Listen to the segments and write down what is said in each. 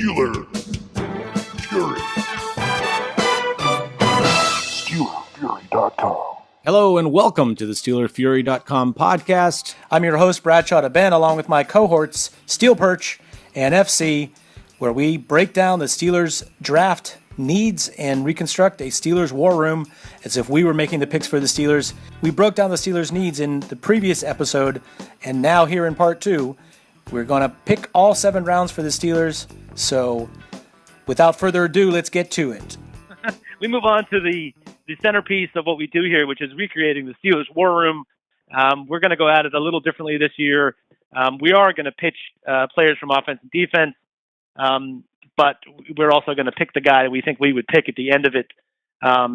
SteelerFury. SteelerFury.com. Hello and welcome to the SteelerFury.com podcast. I'm your host, Bradshaw Ben, along with my cohorts, Steel Perch and FC, where we break down the Steelers draft needs and reconstruct a Steelers war room as if we were making the picks for the Steelers. We broke down the Steelers needs in the previous episode, and now here in part 2, we're going to pick all 7 rounds for the Steelers. So without further ado, let's get to it. We move on to the centerpiece of what we do here, which is recreating the Steelers war room. We're going to go at it a little differently this year. We are going to pitch players from offense and defense, but we're also going to pick the guy we think we would pick at the end of it. I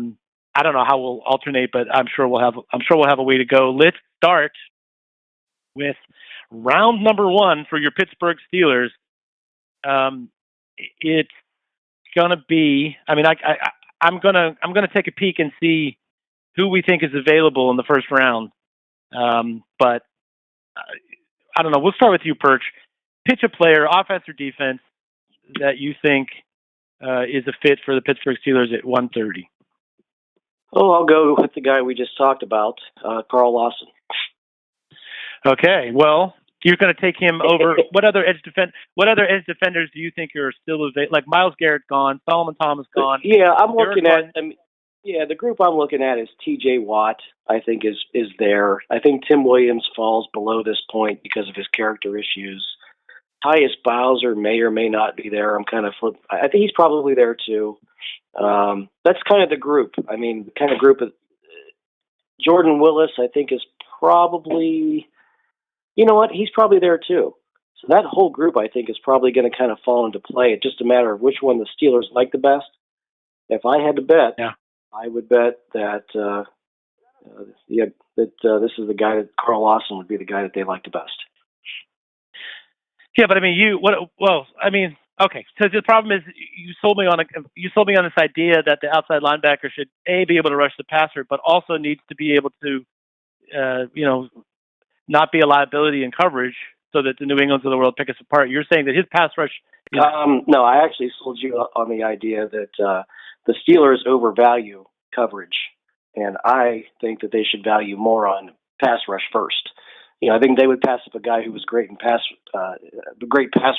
don't know how we'll alternate, but I'm sure we'll have a way to go. Let's start with round number 1 for your Pittsburgh Steelers. It's going to be. I mean, I'm gonna take a peek and see who we think is available in the first round. But I don't know. We'll start with you, Perch. Pitch a player, offense or defense, that you think is a fit for the Pittsburgh Steelers at 130. Oh, I'll go with the guy we just talked about, Carl Lawson. Okay. Well, you're going to take him over. What other edge defenders do you think are still available? Like Myles Garrett gone, Solomon Thomas gone. Yeah, I'm looking at. The group I'm looking at is T.J. Watt. I think is there. I think Tim Williams falls below this point because of his character issues. Tyus Bowser may or may not be there. I think he's probably there too. That's kind of the group. I mean, the kind of group of Jordan Willis. I think is probably. You know what? He's probably there too. So that whole group, I think, is probably going to kind of fall into play. It's just a matter of which one the Steelers like the best. If I had to bet, I would bet that this is the guy that Carl Lawson would be the guy that they like the best. Yeah, but I mean, okay. So the problem is you sold me on this idea that the outside linebacker should be able to rush the passer, but also needs to be able to, not be a liability in coverage so that the New Englands of the world pick us apart. You're saying that his pass rush... No, I actually sold you on the idea that the Steelers overvalue coverage, and I think that they should value more on pass rush first. I think they would pass up a guy who was great pass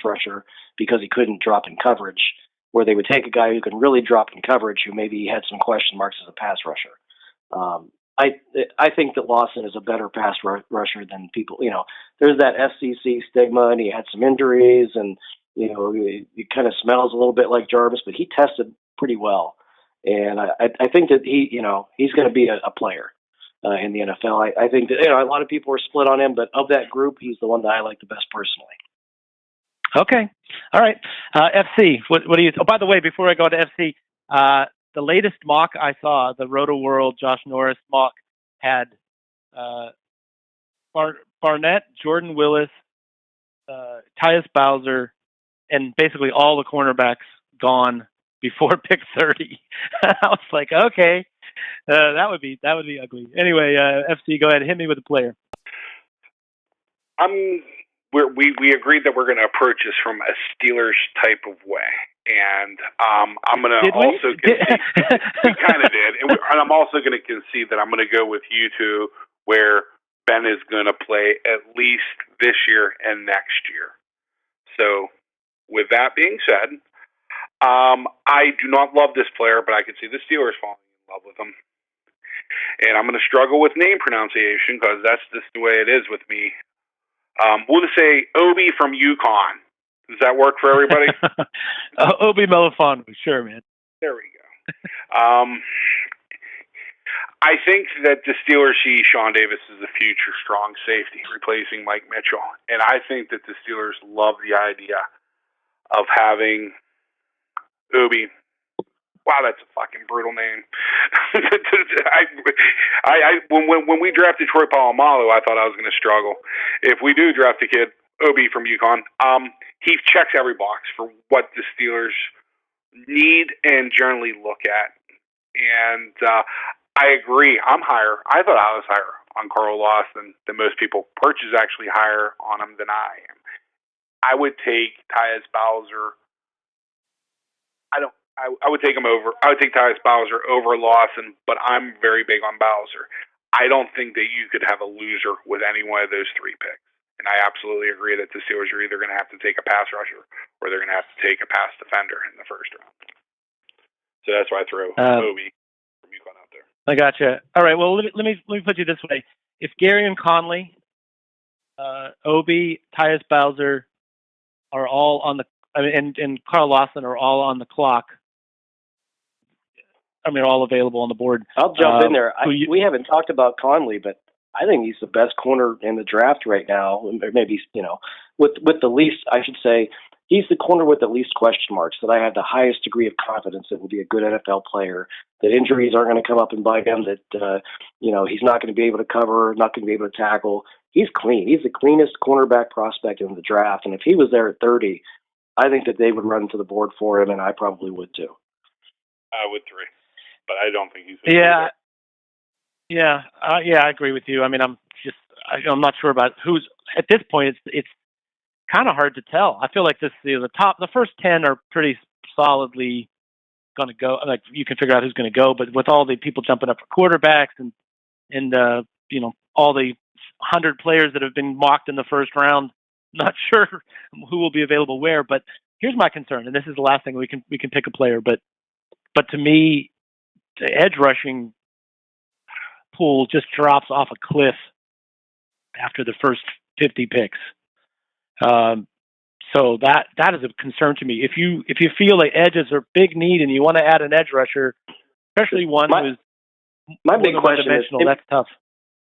rusher because he couldn't drop in coverage, where they would take a guy who can really drop in coverage who maybe had some question marks as a pass rusher. I think that Lawson is a better pass rusher than people. There's that SEC stigma, and he had some injuries, and he kind of smells a little bit like Jarvis, but he tested pretty well, and I think that he's going to be a player in the NFL. I think that a lot of people are split on him, but of that group, he's the one that I like the best personally. Okay, all right, FC. What do you? Oh, by the way, before I go to FC. The latest mock I saw, the Roto World Josh Norris mock, had Barnett, Jordan Willis, Tyus Bowser, and basically all the cornerbacks gone before pick 30. I was like, okay, that would be ugly. Anyway, FC, go ahead, hit me with a player. We agreed that we're going to approach this from a Steelers type of way. And I'm going to also concede. We kind of did. And I'm also going to concede that I'm going to go with you two, where Ben is going to play at least this year and next year. So with that being said, I do not love this player, but I can see the Steelers falling in love with him. And I'm going to struggle with name pronunciation because that's just the way it is with me. We'll just say Obi from UConn. Does that work for everybody? Obi Melifonwu, sure, man. There we go. I think that the Steelers see Sean Davis as a future strong safety, replacing Mike Mitchell. And I think that the Steelers love the idea of having Obi. Wow, that's a fucking brutal name. When we drafted Troy Polamalu, I thought I was going to struggle. If we do draft a kid, Obi from UConn, he checks every box for what the Steelers need and generally look at. And I agree. I'm higher. I thought I was higher on Carl Lawson than most people. Perch is actually higher on him than I am. I would take Tyus Bowser I would take him over. I would take Tyus Bowser over Lawson, but I'm very big on Bowser. I don't think that you could have a loser with any one of those three picks. And I absolutely agree that the Steelers are either going to have to take a pass rusher or they're going to have to take a pass defender in the first round. So that's why I throw Obi from UConn out there. I gotcha. All right. Well, let me put you this way: if Gary and Conley, Obi, Tyus Bowser are all on the, and Carl Lawson are all on the clock. All available on the board. I'll jump in there. We haven't talked about Conley, but I think he's the best corner in the draft right now. Or maybe, with the least, I should say, he's the corner with the least question marks, that I have the highest degree of confidence that will be a good NFL player, that injuries aren't going to come up and bite him, that, he's not going to be able to cover, not going to be able to tackle. He's clean. He's the cleanest cornerback prospect in the draft. And if he was there at 30, I think that they would run to the board for him, and I probably would too. I would three. But I don't think he's. I agree with you. I'm not sure about who's at this point. It's kind of hard to tell. I feel like the first 10 are pretty solidly going to go. Like you can figure out who's going to go, but with all the people jumping up for quarterbacks and all the 100 players that have been mocked in the first round, not sure who will be available where. But here's my concern, and this is the last thing we can pick a player, but to me, the edge rushing pool just drops off a cliff after the first 50 picks. So that is a concern to me. If you feel like edges are big need and you want to add an edge rusher, especially one who's my big question is, that's tough.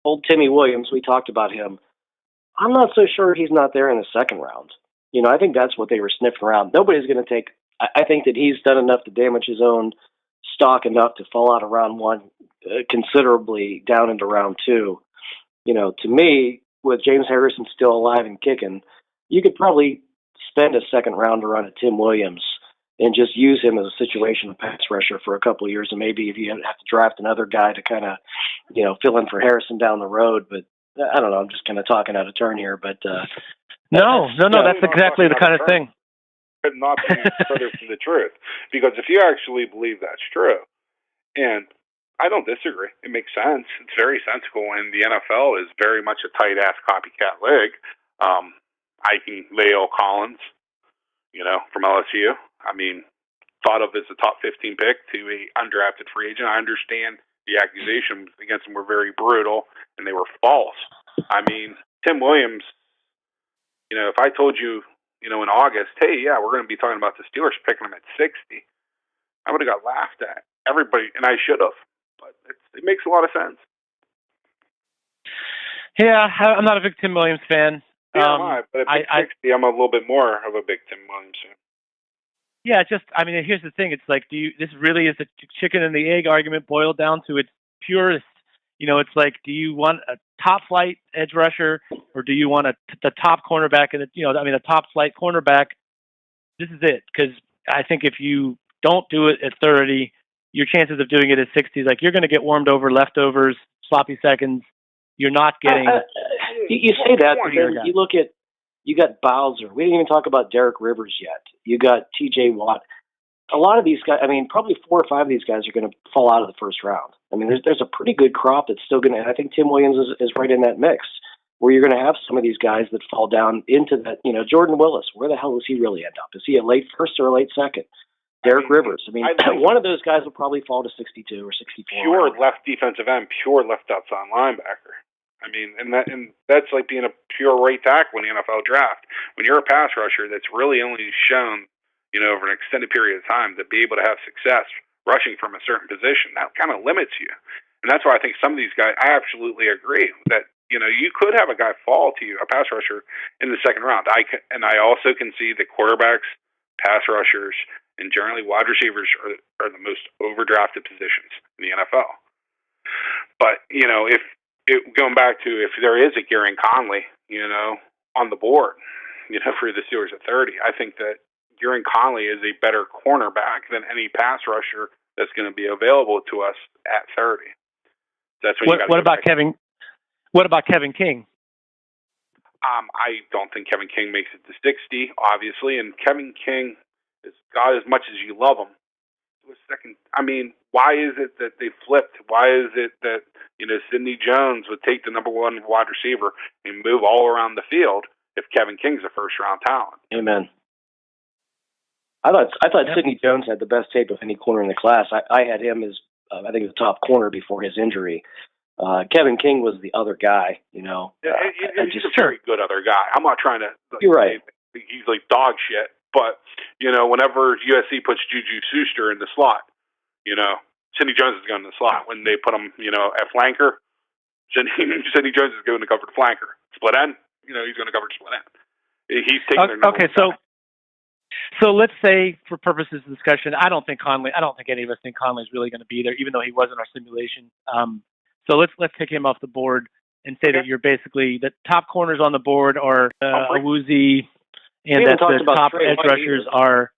Old Timmy Williams, we talked about him. I'm not so sure he's not there in the second round. I think that's what they were sniffing around. Nobody's going to take. I think that he's done enough to damage his own stock enough to fall out of round one considerably down into round two. To me, with James Harrison still alive and kicking, you could probably spend a second rounder on a Tim Williams and just use him as a situational pass rusher for a couple of years. And maybe if you have to draft another guy to kind of, fill in for Harrison down the road. But I don't know. I'm just kind of talking out of turn here. But no, that's exactly the kind of thing. Could not be further from the truth, because if you actually believe that's true, and I don't disagree, it makes sense. It's very sensible, and the NFL is very much a tight ass copycat league. I can Leo Collins, from LSU. Thought of as a top 15 pick to a undrafted free agent. I understand the accusations against him were very brutal and they were false. Tim Williams. If I told you, in August, hey, yeah, we're going to be talking about the Steelers picking him at 60, I would have got laughed at. Everybody, and I should have, but it makes a lot of sense. Yeah, I'm not a big Tim Williams fan. But at 60, I'm a little bit more of a big Tim Williams fan. Yeah, here's the thing. It's like, this really is a chicken and the egg argument boiled down to its purest. It's like, do you want a top flight edge rusher or do you want the top cornerback and a top flight cornerback? This is it. Because I think if you don't do it at 30, your chances of doing it at 60 is like you're going to get warmed over, leftovers, sloppy seconds. You're not getting. You say that, but then you look at, you got Bowser. We didn't even talk about Derek Rivers yet. You got T.J. Watt. A lot of these guys, probably 4 or 5 of these guys are going to fall out of the first round. There's a pretty good crop that's still going to, and I think Tim Williams is right in that mix, where you're going to have some of these guys that fall down into that, Jordan Willis, where the hell does he really end up? Is he a late first or a late second? Derek Rivers. One of those guys will probably fall to 62 or 64. Pure left defensive end, pure left outside linebacker. And that's like being a pure right tackle in the NFL draft. When you're a pass rusher, that's really only shown, over an extended period of time to be able to have success rushing from a certain position. That kind of limits you. And that's why I think some of these guys, I absolutely agree that, you could have a guy fall to you, a pass rusher, in the second round. I also can see that quarterbacks, pass rushers, and generally wide receivers are the most overdrafted positions in the NFL. But, going back to if there is a Gary Conley, on the board, for the Steelers at 30, I think that Gary Conley is a better cornerback than any pass rusher that's going to be available to us at 30. That's what about Kevin? What about Kevin King? I don't think Kevin King makes it to 60, obviously, and Kevin King God, as much as you love him, to a second. I mean, why is it that they flipped? Why is it that Sidney Jones would take the number one wide receiver and move all around the field if Kevin King's a first round talent? Amen. I thought Sidney Jones had the best tape of any corner in the class. I had him as I think the top corner before his injury. Kevin King was the other guy. He's a very good other guy. I'm not trying to. You're right. He's like dog shit. But, whenever USC puts Juju Schuster in the slot, Sidney Jones is going in the slot. When they put him, at flanker, Sidney Jones is going to cover the flanker. Split end, he's going to cover the split end. He's taking their number one. So let's say, for purposes of discussion, I don't think any of us think Conley's really going to be there, even though he was in our simulation. So let's take him off the board and say that you're basically the top corners on the board are Awuzie, and that the top edge rushers are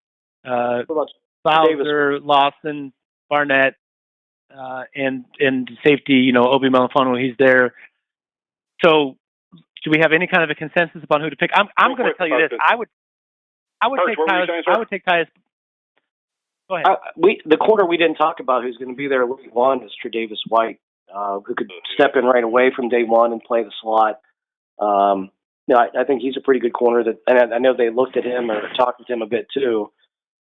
Bowser, Lawson, Barnett, and safety, Obi Melifonwu, he's there. So do we have any kind of a consensus about who to pick? I'm going to tell you this. I would take Tyus. Go ahead. The corner we didn't talk about who's going to be there week one is Tre'Davious White, who could step in right away from day one and play the slot. I think he's a pretty good corner. And I know they looked at him or talked with him a bit too.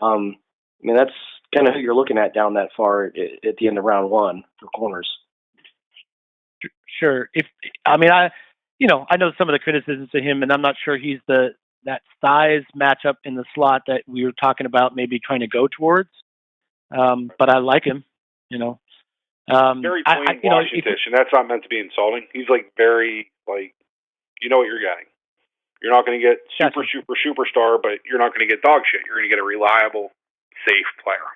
That's kind of who you're looking at down that far at the end of round one for corners. Sure. I know some of the criticisms of him, and I'm not sure he's that size matchup in the slot that we were talking about, maybe trying to go towards. But I like him. Very plain Washington, and that's not meant to be insulting. He's very you know what you're getting. You're not going to get superstar, but you're not going to get dog shit. You're going to get a reliable, safe player.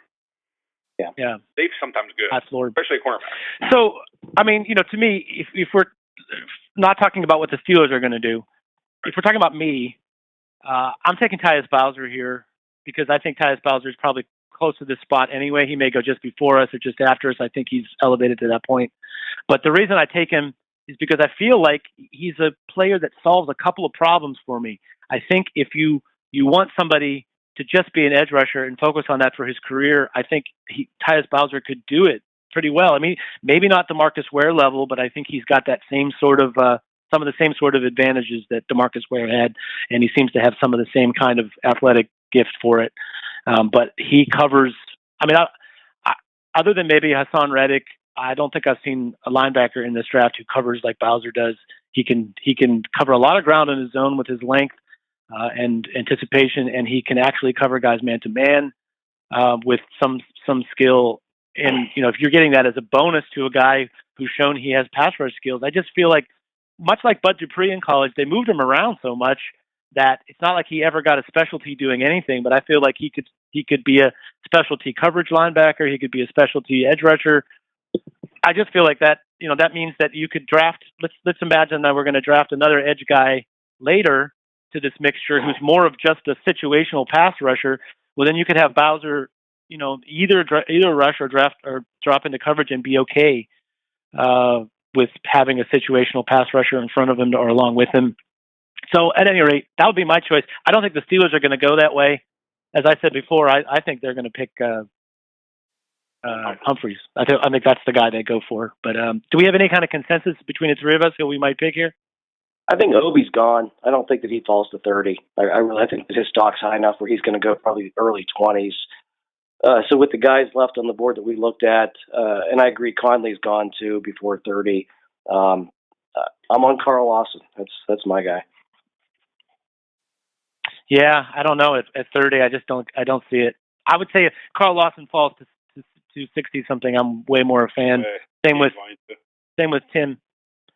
Yeah. Safe sometimes good, especially a cornerback. So, to me, if we're not talking about what the Steelers are going to do, if we're talking about me, I'm taking Tyus Bowser here because I think Tyus Bowser is probably close to this spot anyway. He may go just before us or just after us. I think he's elevated to that point. But the reason I take him is because I feel like he's a player that solves a couple of problems for me. I think if you want somebody to just be an edge rusher and focus on that for his career, I think Tyus Bowser could do it pretty well. Maybe not the Demarcus Ware level, but I think he's got that same sort of some of the same sort of advantages that Demarcus Ware had, and he seems to have some of the same kind of athletic gift for it. But he covers. Other than maybe Hassan Reddick, I don't think I've seen a linebacker in this draft who covers like Bowser does. He can cover a lot of ground in his zone with his length and anticipation, and he can actually cover guys man to man with some skill. And if you're getting that as a bonus to a guy who's shown he has pass rush skills, I just feel like, much like Bud Dupree in college, they moved him around so much that it's not like he ever got a specialty doing anything. But I feel like he could be a specialty coverage linebacker. He could be a specialty edge rusher. I just feel like that, that means that you could draft. Let's imagine that we're going to draft another edge guy later to this mixture who's more of just a situational pass rusher. Well, then you could have Bowser, either rush or draft or drop into coverage and be okay with having a situational pass rusher in front of him or along with him. So at any rate, that would be my choice. I don't think the Steelers are going to go that way. As I said before, I think they're going to pick Humphreys. I think that's the guy they go for. But do we have any kind of consensus between the three of us who we might pick here? I think Obi's gone. I don't think that he falls to 30. I really think that his stock's high enough where he's going to go probably early 20s. So with the guys left on the board that we looked at, and I agree Conley's gone too before 30. I'm on Carl Lawson. That's my guy. Yeah, I don't know. At 30, I don't see it. I would say if Carl Lawson falls to 60 something, I'm way more a fan. Same with Tim.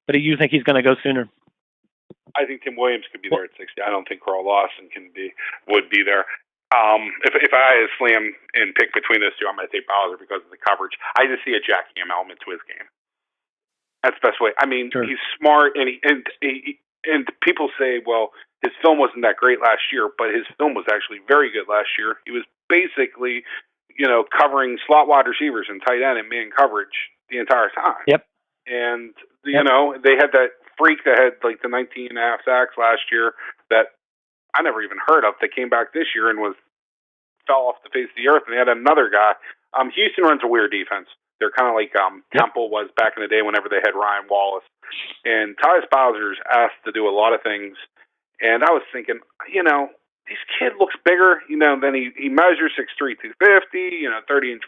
But you think he's going to go sooner? I think Tim Williams could be there at 60. I don't think Carl Lawson would be there. If I had to slam and pick between those two, I'm going to take Bowser because of the coverage. I just see a Jack Ham element to his game. That's the best way. Sure. He's smart, and people say, well, his film wasn't that great last year, but his film was actually very good last year. He was basically, covering slot wide receivers and tight end and man coverage the entire time. Yep. And, they had that freak that had like the 19.5 sacks last year that I never even heard of that came back this year and was fell off the face of the earth, and they had another guy. Houston runs a weird defense. They're kind of like Temple was back in the day whenever they had Ryan Wallace. And Tyus Bowser's asked to do a lot of things. And I was thinking, this kid looks bigger, than he measures 6'3", 250, 30-inch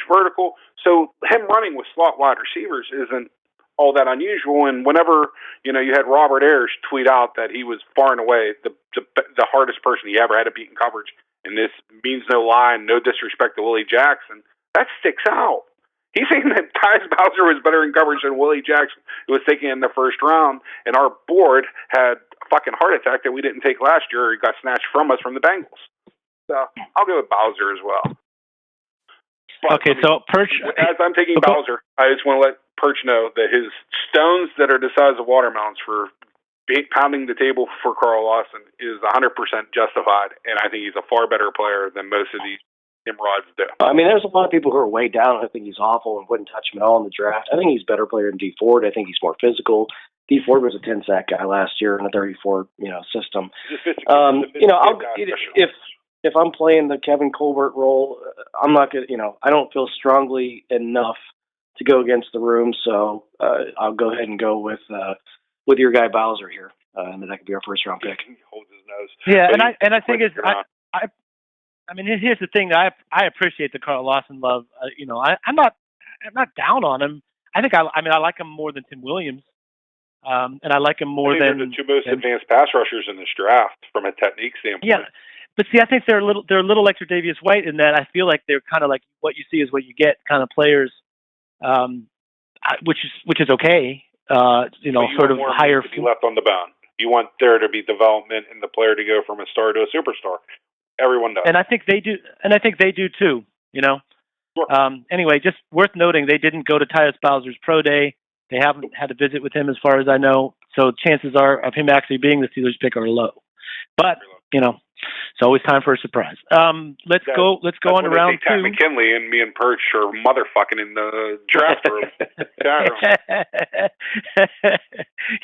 vertical. So him running with slot wide receivers isn't all that unusual. And whenever, you had Robert Ayers tweet out that he was far and away the hardest person he ever had to beat in coverage, and this means no lie and no disrespect to Willie Jackson, that sticks out. He's saying that Tyus Bowser was better in coverage than Willie Jackson, who was taken in the first round, and our board had a fucking heart attack that we didn't take last year. He got snatched from us from the Bengals. So I'll go with Bowser as well. But, okay, so Perch... As I'm taking Bowser, I just want to let Perch know that his stones that are the size of watermelons for pounding the table for Carl Lawson is 100% justified, and I think he's a far better player than most of these Nimrods do. I mean, there's a lot of people who are way down. I think he's awful and wouldn't touch him at all in the draft. I think he's a better player than D Ford. I think he's more physical. D Ford was a 10-sack guy last year in a 34, system. If I'm playing the Kevin Colbert role, I'm not gonna, I don't feel strongly enough to go against the room, so I'll go ahead and go with your guy Bowser here, and then that could be our first round pick. He holds his nose. Yeah, and I think I mean, here's the thing. I appreciate the Carl Lawson love. I'm not down on him. I think I like him more than Tim Williams, and I like him more than the two most advanced pass rushers in this draft from a technique standpoint. Yeah, but see, I think they're a little like Tre'Davious White in that I feel like they're kind of like what you see is what you get kind of players, which is okay. Sort of higher to be left on the bone. You want there to be development and the player to go from a star to a superstar. Everyone does. And I think they do. And I think they do too, Sure. Anyway, just worth noting, they didn't go to Tyus Bowser's pro day. They haven't had a visit with him as far as I know. So chances are of him actually being the Steelers pick are low. But, it's always time for a surprise. Let's go on to round two. McKinley and me and Perch are motherfucking in the draft room.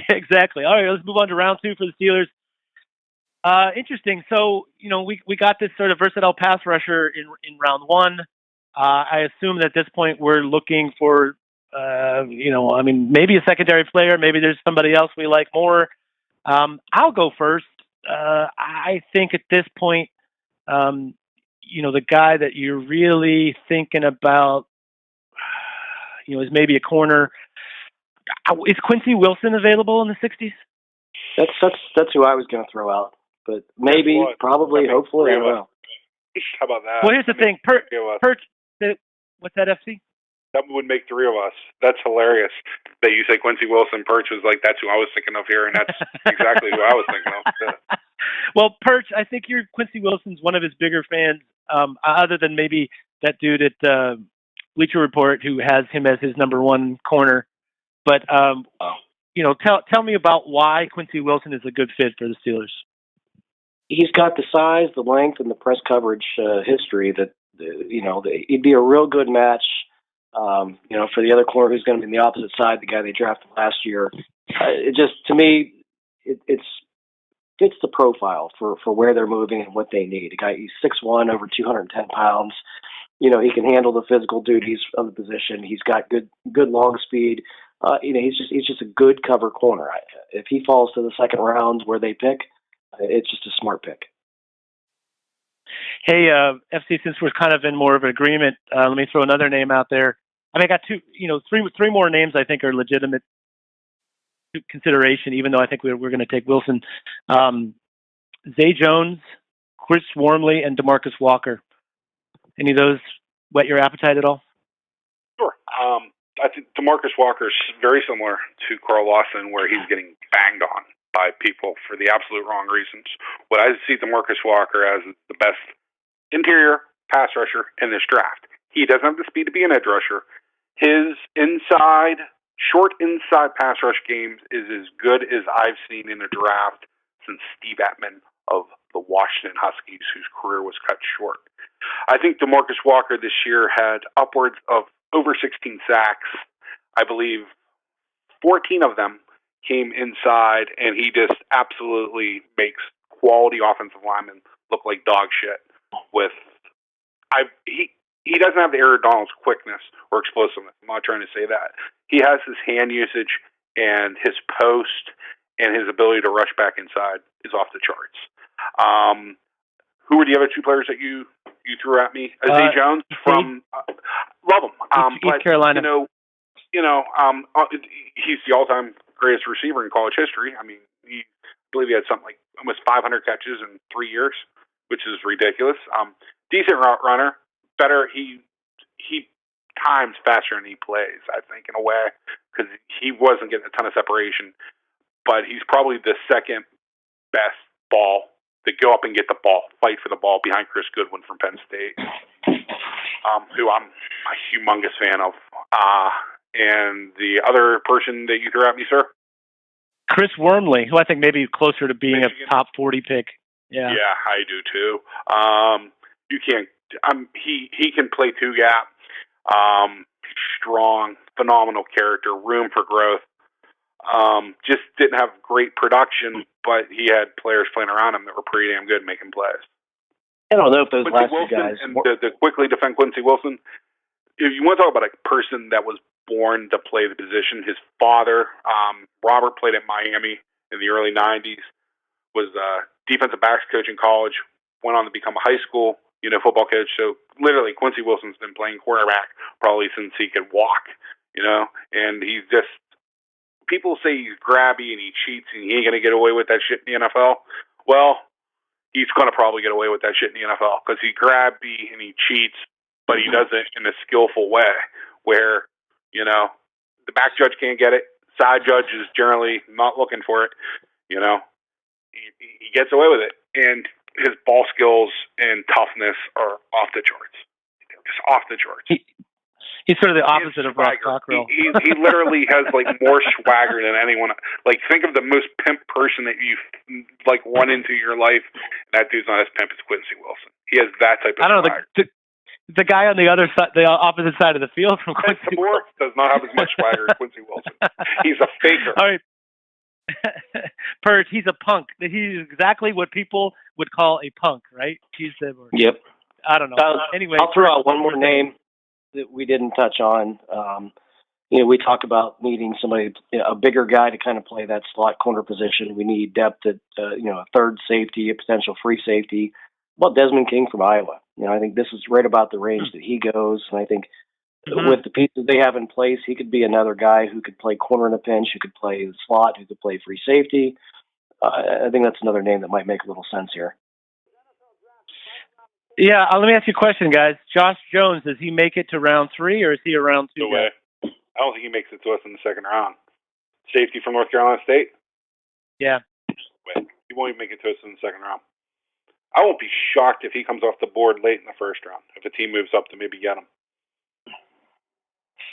Exactly. All right, let's move on to round two for the Steelers. Interesting. So, we got this sort of versatile pass rusher in round one. I assume that at this point we're looking for, maybe a secondary player. Maybe there's somebody else we like more. I'll go first. I think at this point, the guy that you're really thinking about, is maybe a corner. Is Quincy Wilson available in the 60s? That's who I was going to throw out. But maybe, probably, hopefully, I don't know. How about that? Well, here's the thing. Perch, what's that, FC? That would make three of us. That's hilarious that you say Quincy Wilson. Perch was like, that's who I was thinking of here, and that's exactly who I was thinking of. Well, Perch, I think Quincy Wilson's one of his bigger fans, other than maybe that dude at Bleacher Report who has him as his number one corner. But, tell me about why Quincy Wilson is a good fit for the Steelers. He's got the size, the length, and the press coverage history that, he'd be a real good match, for the other corner who's going to be on the opposite side, the guy they drafted last year. It just, to me, it fits the profile for where they're moving and what they need. A guy, he's 6'1", over 210 pounds. He can handle the physical duties of the position. He's got good long speed. He's just a good cover corner. If he falls to the second round where they pick, it's just a smart pick. Hey, FC, since we're kind of in more of an agreement, let me throw another name out there. I got three more names I think are legitimate consideration, even though I think we're going to take Wilson. Zay Jones, Chris Wormley, and DeMarcus Walker. Any of those whet your appetite at all? Sure. I think DeMarcus Walker is very similar to Carl Lawson, where he's getting banged on by people for the absolute wrong reasons. What I see DeMarcus Walker as the best interior pass rusher in this draft. He doesn't have the speed to be an edge rusher. His short inside pass rush games is as good as I've seen in a draft since Steve Atman of the Washington Huskies, whose career was cut short. I think DeMarcus Walker this year had upwards of over 16 sacks. I believe 14 of them came inside, and he just absolutely makes quality offensive linemen look like dog shit. He doesn't have the Aaron Donald's quickness or explosiveness. I'm not trying to say that. He has his hand usage and his post and his ability to rush back inside is off the charts. Who were the other two players that you threw at me? Zay Jones from love him. East Carolina. He's the all-time greatest receiver in college history. I mean, I believe he had something like almost 500 catches in 3 years, which is ridiculous. Decent route runner. Better, he times faster than he plays, I think, in a way, because he wasn't getting a ton of separation. But he's probably the second best ball to go up and get the ball, fight for the ball behind Chris Goodwin from Penn State, who I'm a humongous fan of. And the other person that you threw at me, sir? Chris Wormley, who I think may be closer to being Michigan. a top 40 pick. Yeah, I do too. You can't. He can play two gap. Strong, phenomenal character, room for growth. Just didn't have great production, but he had players playing around him that were pretty damn good making plays. I don't know if those Quincy last Wilson, two guys. And to quickly defend Quincy Wilson, if you want to talk about a person that was born to play the position, his father, Robert, played at Miami in the early 90s, was a defensive backs coach in college, went on to become a high school football coach. So literally Quincy Wilson's been playing quarterback probably since he could walk, and he's just, people say he's grabby and he cheats and he ain't going to get away with that shit in the NFL. Well, he's going to probably get away with that shit in the NFL because he's grabby and he cheats, but he does it in a skillful way where, the back judge can't get it. Side judge is generally not looking for it. He gets away with it. And his ball skills and toughness are off the charts. Just off the charts. He's sort of the opposite of Ross Cockrell. He literally has more swagger than anyone. Think of the most pimp person that you've run into your life. That dude's not as pimp as Quincy Wilson. He has that type of swagger. I don't know, the guy on the other side, the opposite side of the field from Quincy Wilson does not have as much swagger as Quincy Wilson. He's a faker. All right. Perch, he's a punk. He's exactly what people would call a punk, right? Yep. I don't know. Anyway, I'll throw out one more name that we didn't touch on. We talk about needing somebody, a bigger guy to kind of play that slot corner position. We need depth at, a third safety, a potential free safety. Well, Desmond King from Iowa. I think this is right about the range that he goes. And I think with the pieces they have in place, he could be another guy who could play corner in a pinch, who could play the slot, who could play free safety. I think that's another name that might make a little sense here. Yeah, let me ask you a question, guys. Josh Jones, does he make it to round 3 or is he a round 2 guy? No way. I don't think he makes it to us in the second round. Safety from North Carolina State? Yeah. Wait, he won't even make it to us in the second round. I won't be shocked if he comes off the board late in the first round, if a team moves up to maybe get him.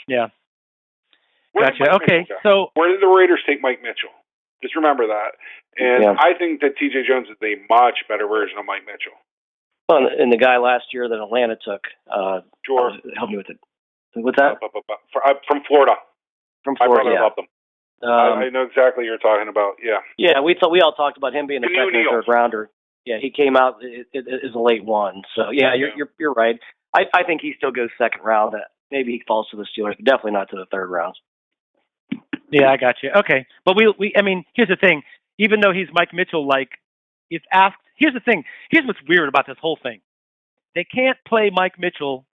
Yeah. Gotcha. Okay, so where did the Raiders take Mike Mitchell? Just remember that. And I think that T.J. Jones is a much better version of Mike Mitchell. Well, and the guy last year that Atlanta took, sure. Help me with it. What's that? From Florida. From Florida, I loved him. I know exactly what you're talking about. Yeah. Yeah, we all talked about him being a second or third rounder. Yeah, he came out as a late one. So yeah, you're right. I think he still goes second round. Maybe he falls to the Steelers, but definitely not to the third round. Yeah, I got you. Okay, but here's the thing. Even though he's Mike Mitchell, if asked, here's the thing. Here's what's weird about this whole thing. They can't play Mike Mitchell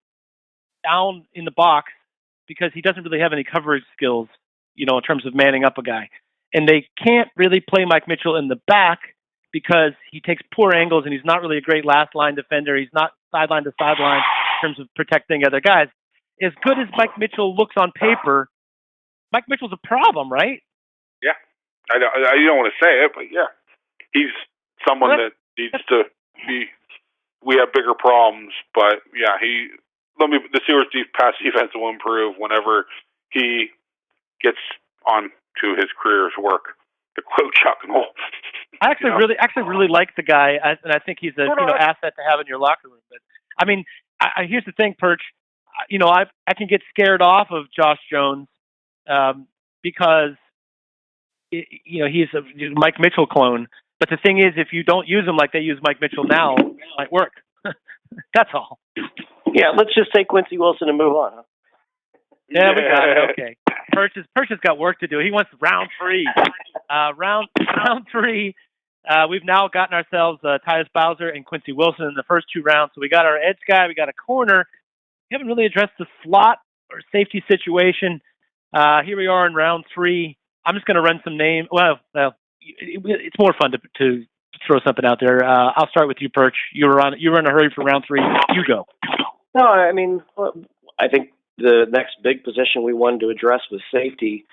down in the box because he doesn't really have any coverage skills, in terms of manning up a guy. And they can't really play Mike Mitchell in the back because he takes poor angles and he's not really a great last line defender. He's not sideline to sideline in terms of protecting other guys. As good as Mike Mitchell looks on paper, Mike Mitchell's a problem, right? Yeah. I don't want to say it, but yeah. He's someone that needs to be. We have bigger problems, but yeah, the Steelers' pass defense will improve whenever he gets on to his career's work. To quote Chuck Noll. I actually really like the guy, and I think he's a asset to have in your locker room. But here's the thing, Perch. I can get scared off of Josh Jones because he's a Mike Mitchell clone. But the thing is, if you don't use him like they use Mike Mitchell now, it might work. That's all. Yeah, let's just take Quincy Wilson and move on. Huh? Yeah, we got it. Okay. Perch has got work to do. He wants round 3. Round 3. We've now gotten ourselves Tyus Bowser and Quincy Wilson in the first 2 rounds. So we got our edge guy, we got a corner. We haven't really addressed the slot or safety situation. Here we are in round 3. I'm just going to run some names. Well, it's more fun to throw something out there. I'll start with you, Perch. You were in a hurry for round 3. You go. No, I mean, I think the next big position we wanted to address was safety.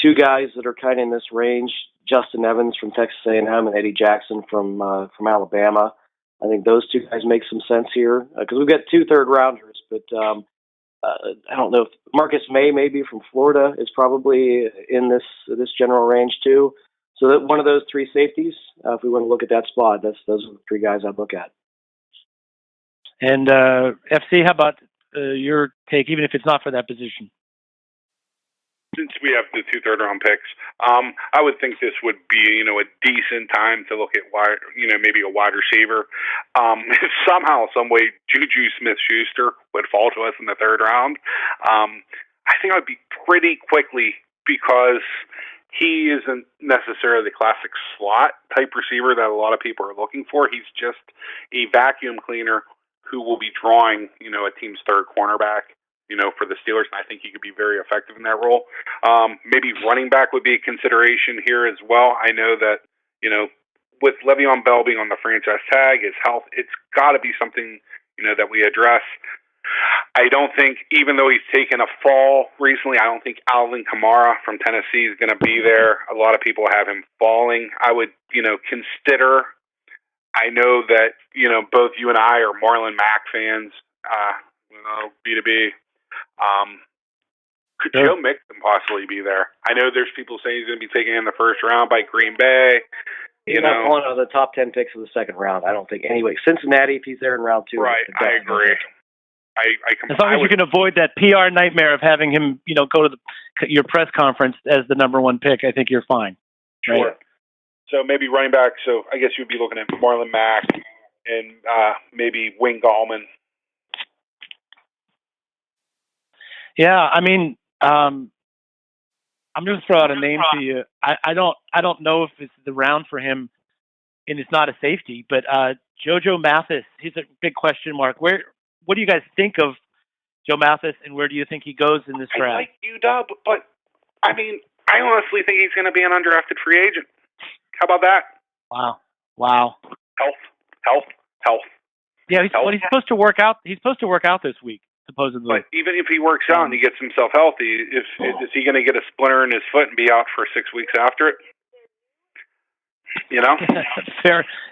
2 guys that are kind of in this range: Justin Evans from Texas A&M and Eddie Jackson from Alabama. I think those 2 guys make some sense here because we've got 2 third-rounders. But I don't know if Marcus May, maybe from Florida, is probably in this general range too. So that one of those 3 safeties, if we want to look at that spot, those are the 3 guys I'd look at. And FC, how about your take, even if it's not for that position? Since we have the 2 third-round picks, I would think this would be, a decent time to look at maybe a wide receiver. If somehow, some way, Juju Smith-Schuster would fall to us in the 3rd round, I think I'd be pretty quickly, because he isn't necessarily the classic slot type receiver that a lot of people are looking for. He's just a vacuum cleaner who will be drawing, a team's 3rd cornerback, for the Steelers, and I think he could be very effective in that role. Maybe running back would be a consideration here as well. I know that, with Le'Veon Bell being on the franchise tag, his health, it's got to be something, that we address. I don't think, even though he's taken a fall recently, I don't think Alvin Kamara from Tennessee is going to be there. A lot of people have him falling. I would, consider. I know that, both you and I are Marlon Mack fans, B2B. Could Joe Mixon possibly be there? I know there's people saying he's going to be taken in the 1st round by Green Bay. He's not one of the top 10 picks of the 2nd round, I don't think. Anyway, Cincinnati, if he's there in round 2. Right, I agree. As long as you can avoid that PR nightmare of having him, go to your press conference as the number 1 pick, I think you're fine. Sure. Right? So maybe running back. So I guess you'd be looking at Marlon Mack and maybe Wayne Gallman. Yeah, I mean, I'm going to throw out a name to you. I don't know if it's the round for him, and it's not a safety, but JoJo Mathis. He's a big question mark. What do you guys think of Joe Mathis, and where do you think he goes in this draft? I like UW, but I mean, I honestly think he's going to be an undrafted free agent. How about that? Wow. Health. Yeah, he's supposed to work out. He's supposed to work out this week, supposedly. But even if he works out and he gets himself healthy, is he going to get a splinter in his foot and be out for 6 weeks after it?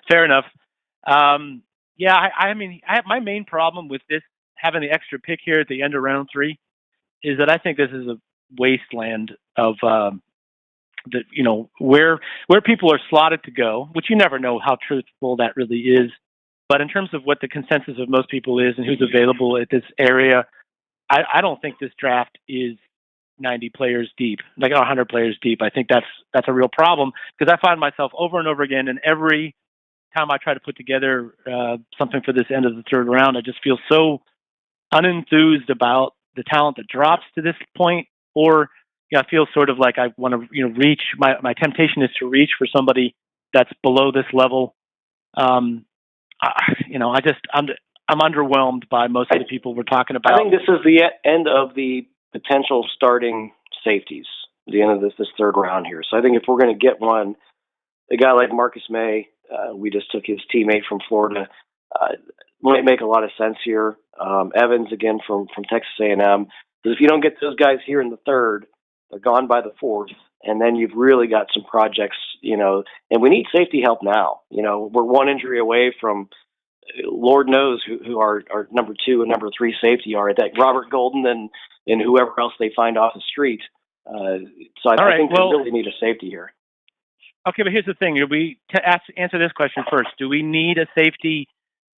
Fair enough. Yeah, I mean, my main problem with this, having the extra pick here at the end of round 3, is that I think this is a wasteland of where people are slotted to go, which you never know how truthful that really is. But in terms of what the consensus of most people is and who's available at this area, I don't think this draft is 90 players deep, like 100 players deep. I think that's a real problem, because I find myself over and over again, and every time I try to put together something for this end of the 3rd round, I just feel so unenthused about the talent that drops to this point, or I feel sort of like I want to reach. My temptation is to reach for somebody that's below this level. I'm underwhelmed by most of the people we're talking about. I think this is the end of the potential starting safeties, the end of this 3rd round here. So I think if we're going to get one, a guy like Marcus May, we just took his teammate from Florida, might make a lot of sense here. Evans, again, from Texas A&M. Because if you don't get those guys here in the 3rd, they're gone by the 4th, and then you've really got some projects, and we need safety help now. We're 1 injury away from, Lord knows who our number 2 and number 3 safety are. That Robert Golden and whoever else they find off the street. So I think we really need a safety here. Okay, but here's the thing. Answer this question first. Do we need a safety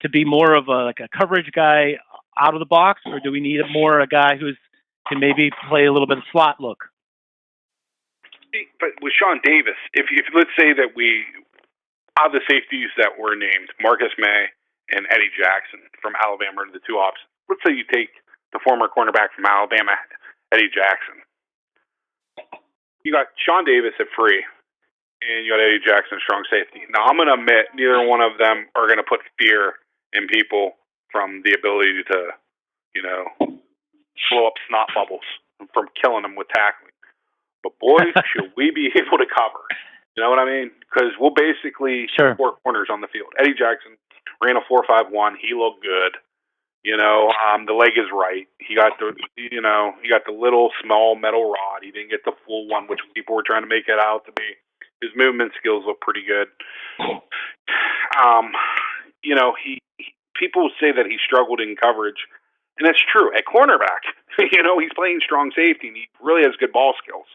to be more of a coverage guy out of the box, or do we need a guy who can maybe play a little bit of slot look? But with Sean Davis, if let's say that we, out of the safeties that were named, Marcus May and Eddie Jackson from Alabama are the two options. Let's say you take the former cornerback from Alabama, Eddie Jackson. You got Sean Davis at free, and you got Eddie Jackson, strong safety. Now, I'm going to admit neither one of them are going to put fear in people from the ability to, blow up snot bubbles from killing them with tackling. But, boys, should we be able to cover? You know what I mean? Because we'll basically four corners on the field. Eddie Jackson ran a 4.51. He looked good. The leg is right. He got the little small metal rod. He didn't get the full one, which people were trying to make it out to be. His movement skills look pretty good. People say that he struggled in coverage, and that's true. At cornerback, he's playing strong safety, and he really has good ball skills.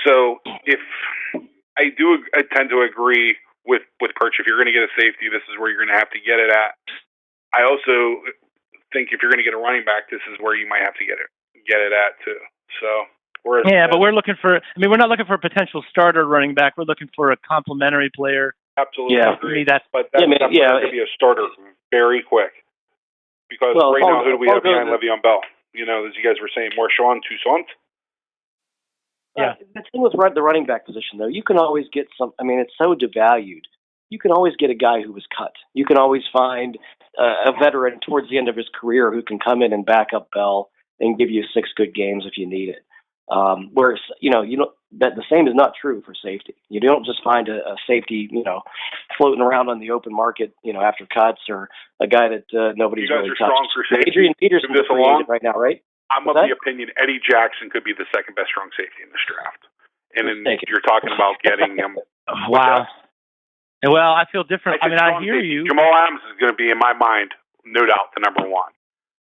So if I tend to agree with Perch, if you're going to get a safety, this is where you're going to have to get it at. I also think if you're going to get a running back, this is where you might have to get it at too. So, but we're looking for. we're not looking for a potential starter running back. We're looking for a complementary player. Absolutely, yeah. For me, that's going to be a starter very quick. Because right now, who do we have behind Le'Veon Bell? As you guys were saying, Marshawn Toussaint. Yeah. The thing with the running back position, though, you can always get some. It's so devalued. You can always get a guy who was cut. You can always find a veteran towards the end of his career who can come in and back up Bell and give you 6 good games if you need it. Whereas, that the same is not true for safety. You don't just find a safety, floating around on the open market, after cuts, or a guy that nobody's really touched. Strong for safety. Adrian Peterson is right now, right? I'm of the opinion Eddie Jackson could be the second best strong safety in this draft. And then you're talking about getting him. Wow. Well, I feel different. I hear you. Jamal Adams is going to be, in my mind, no doubt, the number one.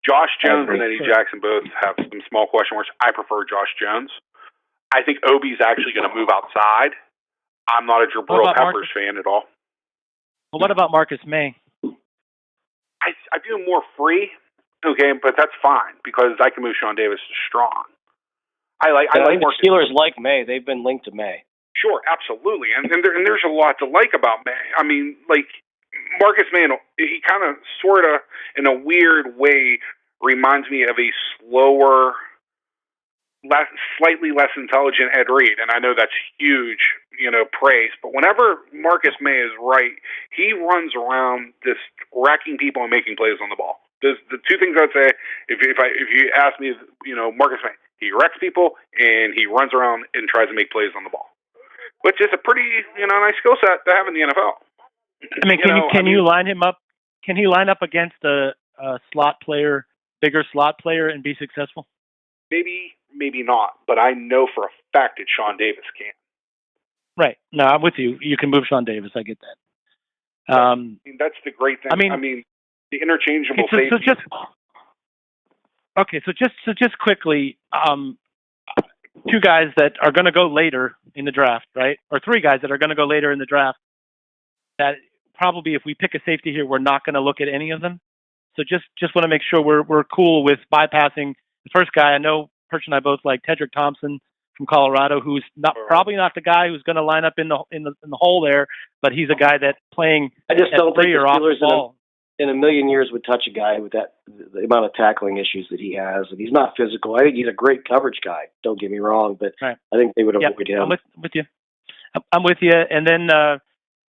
Josh Jones and Eddie Jackson both have some small question marks. I prefer Josh Jones. I think Obi's actually going to move outside. I'm not a Jabril Peppers fan at all. Well, what about Marcus May? I do more free, okay, but that's fine because I can move Sean Davis to strong. I like the Steelers like May. They've been linked to May. Sure, absolutely, and there's a lot to like about May. Marcus May, he kind of, sort of, in a weird way, reminds me of a slower, slightly less intelligent Ed Reed, and I know that's huge, praise. But whenever Marcus May is right, he runs around just wrecking people and making plays on the ball. There's the two things I'd say. If you ask me, Marcus May, he wrecks people and he runs around and tries to make plays on the ball, which is a pretty nice skill set to have in the NFL. Can you line him up? Can he line up against a slot player, bigger slot player, and be successful? Maybe not, but I know for a fact that Sean Davis can. Right. No, I'm with you. You can move Sean Davis. I get that. That's the great thing. The interchangeable safety. So just quickly, 2 guys that are going to go later in the draft, right? Or 3 guys that are going to go later in the draft. That probably, if we pick a safety here, we're not going to look at any of them. So just want to make sure we're cool with bypassing the first guy. I know Perch and I both like Tedrick Thompson from Colorado, who's probably not the guy who's going to line up in the hole there, but he's a guy that playing. I just don't think the Steelers in a million years would touch a guy with the amount of tackling issues that he has. And he's not physical. I think he's a great coverage guy. Don't get me wrong, but right. I think they would avoid him. I'm with you. I'm with you. And then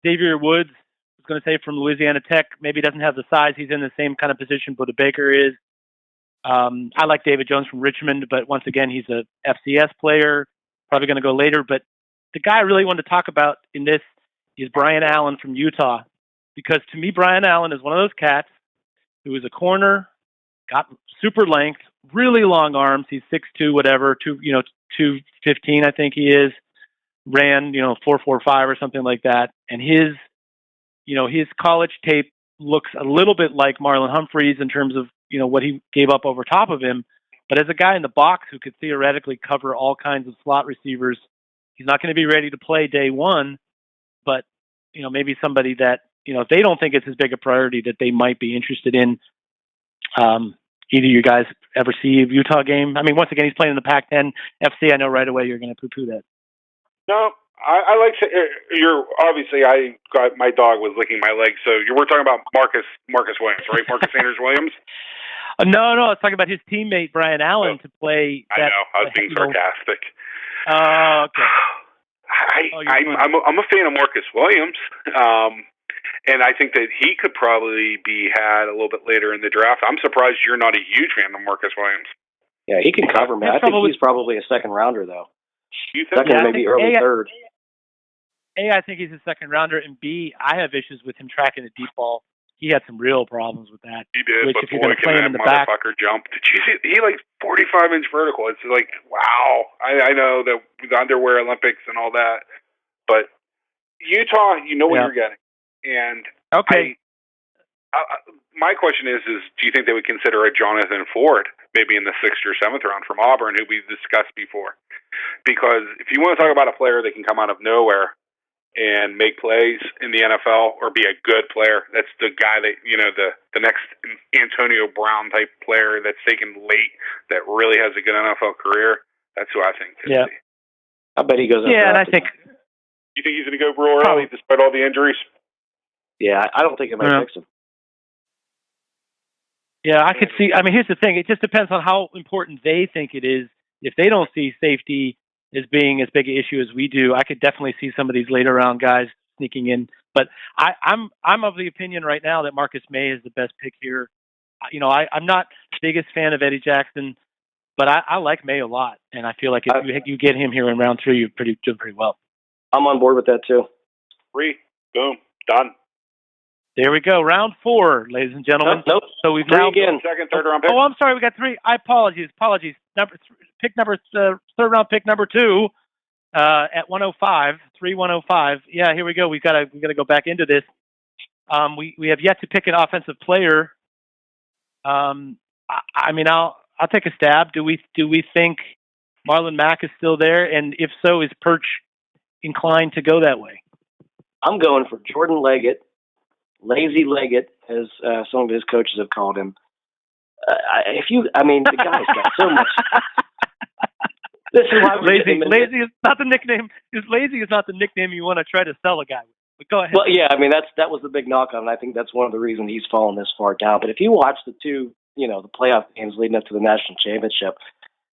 Xavier Woods, I was going to say from Louisiana Tech, maybe doesn't have the size. He's in the same kind of position Buda Baker is. I like David Jones from Richmond, but once again, he's a FCS player, probably going to go later. But the guy I really wanted to talk about in this is Brian Allen from Utah, because to me, Brian Allen is one of those cats who is a corner, got super length, really long arms. He's 6'2", whatever, 215, I think he is. Ran, 4.45 or something like that. And his college tape looks a little bit like Marlon Humphrey's in terms of, what he gave up over top of him. But as a guy in the box who could theoretically cover all kinds of slot receivers, he's not going to be ready to play day one. But, maybe somebody that, if they don't think it's as big a priority, that they might be interested in. Either you guys ever see a Utah game? Once again, he's playing in the Pac-10 FC. I know right away you're going to poo-poo that. No, I like to, you're obviously. My dog was licking my leg, so we're talking about Marcus Williams, right? Marcus Sanders Williams. No, I was talking about his teammate Brian Allen to play. I know. I was being sarcastic. Okay. I'm a fan of Marcus Williams, and I think that he could probably be had a little bit later in the draft. I'm surprised you're not a huge fan of Marcus Williams. Yeah, he can cover, man. I think he's probably a second rounder, though. You think? Second, maybe early third. I think he's a second rounder, and B, I have issues with him tracking the deep ball. He had some real problems with that. He did, which, but if you're going to play him in the back, jump. Did you see? He 45-inch vertical. It's like, wow. I know that the underwear Olympics and all that, but Utah, you know what you're getting. And okay, my question is, do you think they would consider a Jonathan Ford maybe in the 6th or 7th round from Auburn, who we discussed before? Because if you want to talk about a player that can come out of nowhere and make plays in the NFL or be a good player, that's the guy that, the next Antonio Brown type player that's taken late that really has a good NFL career. That's who I think. Yeah. I bet he goes up. Yeah, and I think. You think he's going to go real early despite all the injuries? Yeah, I don't think it might fix him. Yeah, I could see. I mean, here's the thing. It just depends on how important they think it is. If they don't see safety as being as big an issue as we do, I could definitely see some of these later round guys sneaking in. But I'm of the opinion right now that Marcus May is the best pick here. I'm not the biggest fan of Eddie Jackson, but I like May a lot, and I feel like if you get him here in round 3, you're doing pretty well. I'm on board with that too. 3, boom, done. There we go, round 4, ladies and gentlemen. Nope. So we've 3 now again. Second, third round pick. Oh, I'm sorry, we got 3. Apologies. Third round pick number 2 at 105, 3-105. Yeah, here we go. We got to go back into this. We have yet to pick an offensive player. I mean, I'll take a stab. Do we think Marlon Mack is still there? And if so, is Perch inclined to go that way? I'm going for Jordan Leggett, Lazy Leggett, as some of his coaches have called him. The guy's got so much. This is why lazy is not the nickname. Lazy is not the nickname you want to try to sell a guy with. But go ahead. Well, yeah, I mean that was the big knock on him. I think that's one of the reasons he's fallen this far down. But if you watch the two, the playoff games leading up to the national championship,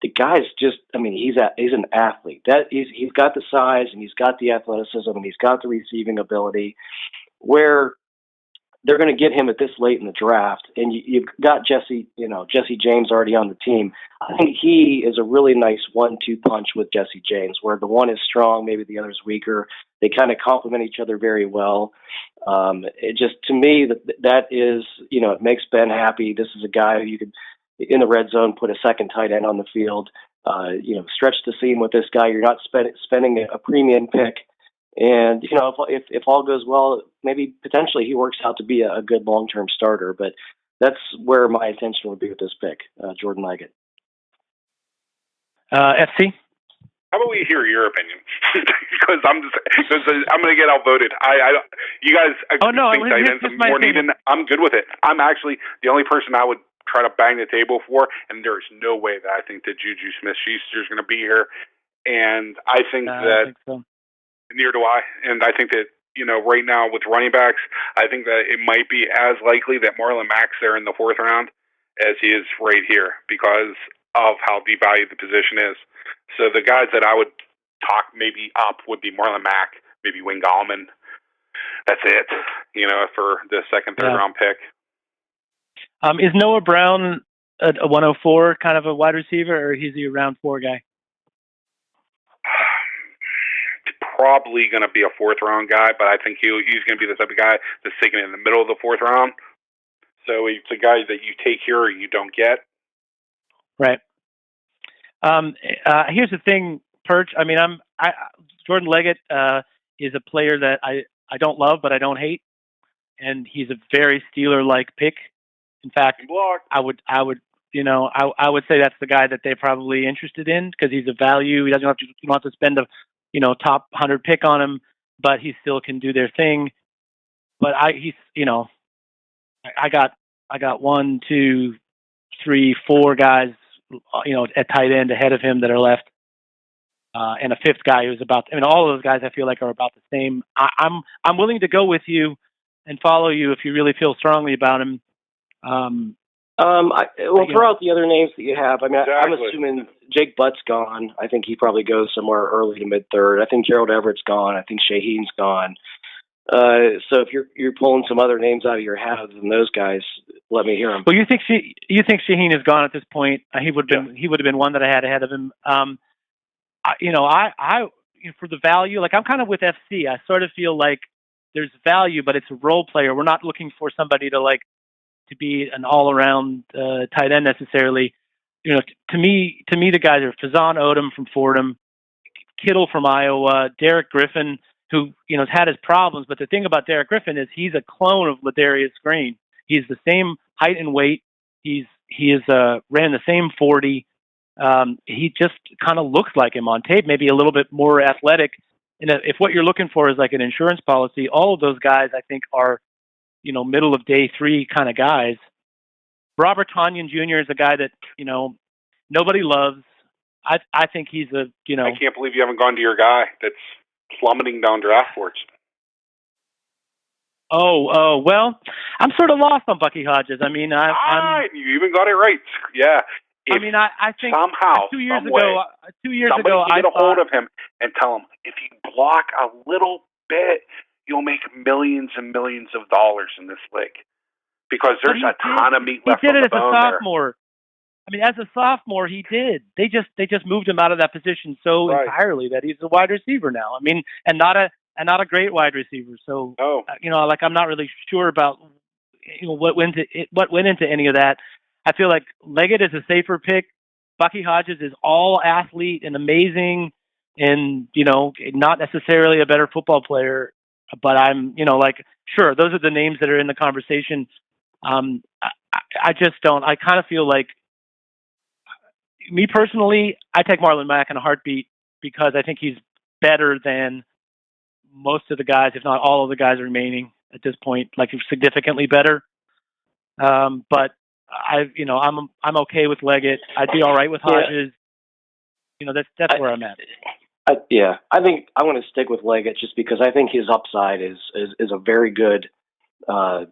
the guy's just, he's an athlete. He's got the size and he's got the athleticism and he's got the receiving ability. Where they're going to get him at this late in the draft, and you've got Jesse James already on the team. I think he is a really nice 1-2 punch with Jesse James, where the one is strong, maybe the other's weaker. They kind of complement each other very well. It just, to me, that is, it makes Ben happy. This is a guy who you could, in the red zone, put a second tight end on the field, stretch the seam with this guy. You're not spending a premium pick. And, if all goes well, maybe potentially he works out to be a good long-term starter. But that's where my intention would be with this pick, Jordan Leggett. FC? How about we hear your opinion? Because I'm going to get outvoted. You guys think tight ends are more needed. I'm good with it. I'm actually the only person I would try to bang the table for, and there's no way that I think that Juju Smith-Schuster is going to be here. And I think that... I think so. Neither do I. And I think that, right now with running backs, I think that it might be as likely that Marlon Mack's there in the 4th round as he is right here because of how devalued the position is. So the guys that I would talk maybe up would be Marlon Mack, maybe Wayne Gallman. That's it, for the 2nd, 3rd round pick. Is Noah Brown a 104 kind of a wide receiver, or is he a round 4 guy? Probably going to be a 4th round guy, but I think he's going to be the type of guy that's taken in the middle of the 4th round. So it's a guy that you take here or you don't get. Right. Here's the thing, Perch. Jordan Leggett is a player that I don't love, but I don't hate, and he's a very Steeler-like pick. In fact, I would say that's the guy that they're probably interested in because he's a value. He doesn't have to. You don't have to spend a top 100 pick on him, but he still can do their thing. But I got 1, 2, 3, 4 guys, at tight end ahead of him that are left. and a fifth guy who's about. I mean, all of those guys I feel like are about the same. I'm willing to go with you and follow you if you really feel strongly about him. Throw out the other names that you have. I mean, exactly. I'm assuming Jake Butt's gone. I think he probably goes somewhere early to mid-third. I think Gerald Everett's gone. I think Shaheen's gone. So if you're pulling some other names out of your hat other than those guys, let me hear them. Well, you think Shaheen is gone at this point? He would have been one that I had ahead of him. I for the value, like I'm kind of with FC. I sort of feel like there's value, but it's a role player. We're not looking for somebody to be an all-around tight end necessarily. To me, the guys are Fazan Odom from Fordham, Kittle from Iowa, Derek Griffin, who has had his problems. But the thing about Derek Griffin is he's a clone of Ladarius Green. He's the same height and weight. He ran the same 40. He just kind of looks like him on tape, maybe a little bit more athletic. And if what you're looking for is like an insurance policy, all of those guys I think are middle of day 3 kind of guys. Robert Tonyan Jr. is a guy that, nobody loves. I think he's I can't believe you haven't gone to your guy that's plummeting down draft boards. Well, I'm sort of lost on Bucky Hodges. I mean, you even got it right. Yeah. I think somehow, 2 years some way, ago, somebody get a hold of him and tell him, if you block a little bit, you'll make millions and millions of dollars in this league, because there's a ton of meat left on the bone there. He did it as a sophomore. I mean, as a sophomore, he did. They just moved him out of that position so entirely that he's a wide receiver now. I mean, and not a great wide receiver. So, I'm not really sure about what went into any of that. I feel like Leggett is a safer pick. Bucky Hodges is all athlete and amazing, and not necessarily a better football player. But I'm, sure, those are the names that are in the conversation. I just don't. I kind of feel like, me personally, I take Marlon Mack in a heartbeat because I think he's better than most of the guys, if not all of the guys remaining at this point, like significantly better. But I'm okay with Leggett. I'd be all right with Hodges. That's where I'm at. I think I'm going to stick with Leggett just because I think his upside is a very good, maybe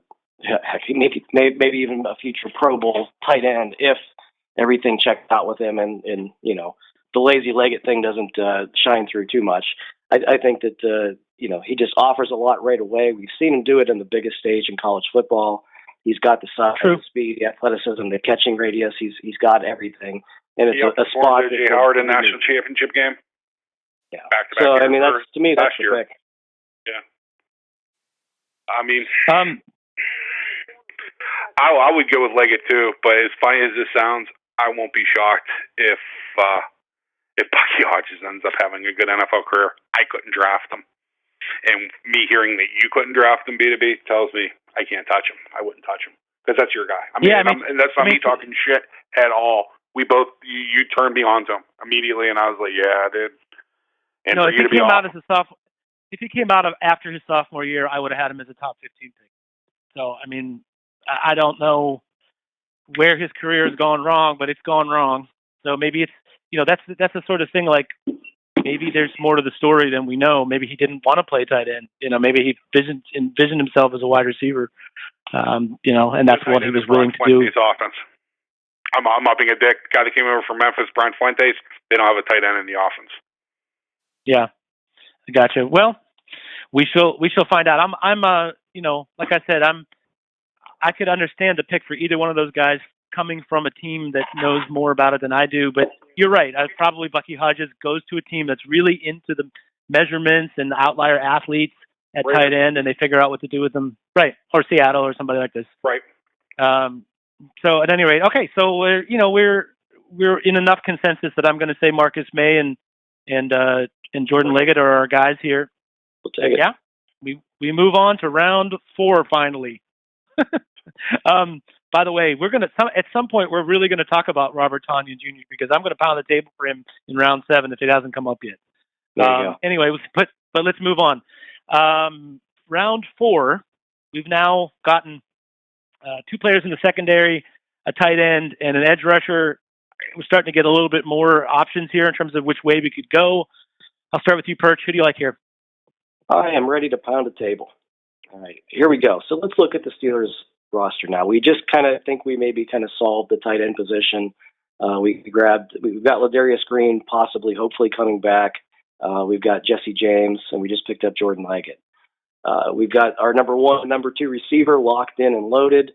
even a future Pro Bowl tight end if everything checked out with him and the lazy Leggett thing doesn't shine through too much. I think that he just offers a lot right away. We've seen him do it in the biggest stage in college football. He's got the size, the speed, the athleticism, the catching radius. He's got everything, and it's a spot. Jay Howard in national championship game. Yeah. Back-to-back so I mean, to me, that's the pick. Yeah. I mean, I would go with Leggett too. But as funny as this sounds, I won't be shocked if Bucky Hodges ends up having a good NFL career. I couldn't draft him, and me hearing that you couldn't draft him B2B tells me I can't touch him. I wouldn't touch him because that's your guy. I mean, and that's not me talking shit at all. We both you turned me on to him immediately, and I was like, yeah, dude. And if he came out as a sophomore, if he came out after his sophomore year, I would have had him as a top 15 pick. So I mean, I don't know where his career has gone wrong, but it's gone wrong. So maybe it's that's the sort of thing like maybe there's more to the story than we know. Maybe he didn't want to play tight end. Maybe he envisioned himself as a wide receiver. And that's what he was willing to do. Offense. I'm upping a dick. Guy that came over from Memphis, Brian Fuentes. They don't have a tight end in the offense. Yeah, I gotcha. Well, we shall find out. I'm like I said, I could understand the pick for either one of those guys coming from a team that knows more about it than I do. But you're right. Probably Bucky Hodges goes to a team that's really into the measurements and outlier athletes at tight end, and they figure out what to do with them. Right. Or Seattle or somebody like this. Right. So at any rate, okay. So we're in enough consensus that I'm going to say Marcus May and Jordan Leggett are our guys here. We'll take it. Yeah. We move on to round 4 finally. By the way, at some point we're really going to talk about Robert Tonyan Jr. because I'm going to pound the table for him in round 7 if it hasn't come up yet. Anyway, but let's move on. Round 4, we've now gotten 2 players in the secondary, a tight end, and an edge rusher. we're starting to get a little bit more options here in terms of which way we could go. I'll start with you, Perch. Who do you like here? I am ready to pound a table. All right, here we go. So let's look at the Steelers roster now. We just kind of think we maybe kind of solved the tight end position. We've got Ladarius Green possibly, hopefully coming back. We've got Jesse James, and we just picked up Jordan Leggett. We've got our number 1 and number 2 receiver locked in and loaded.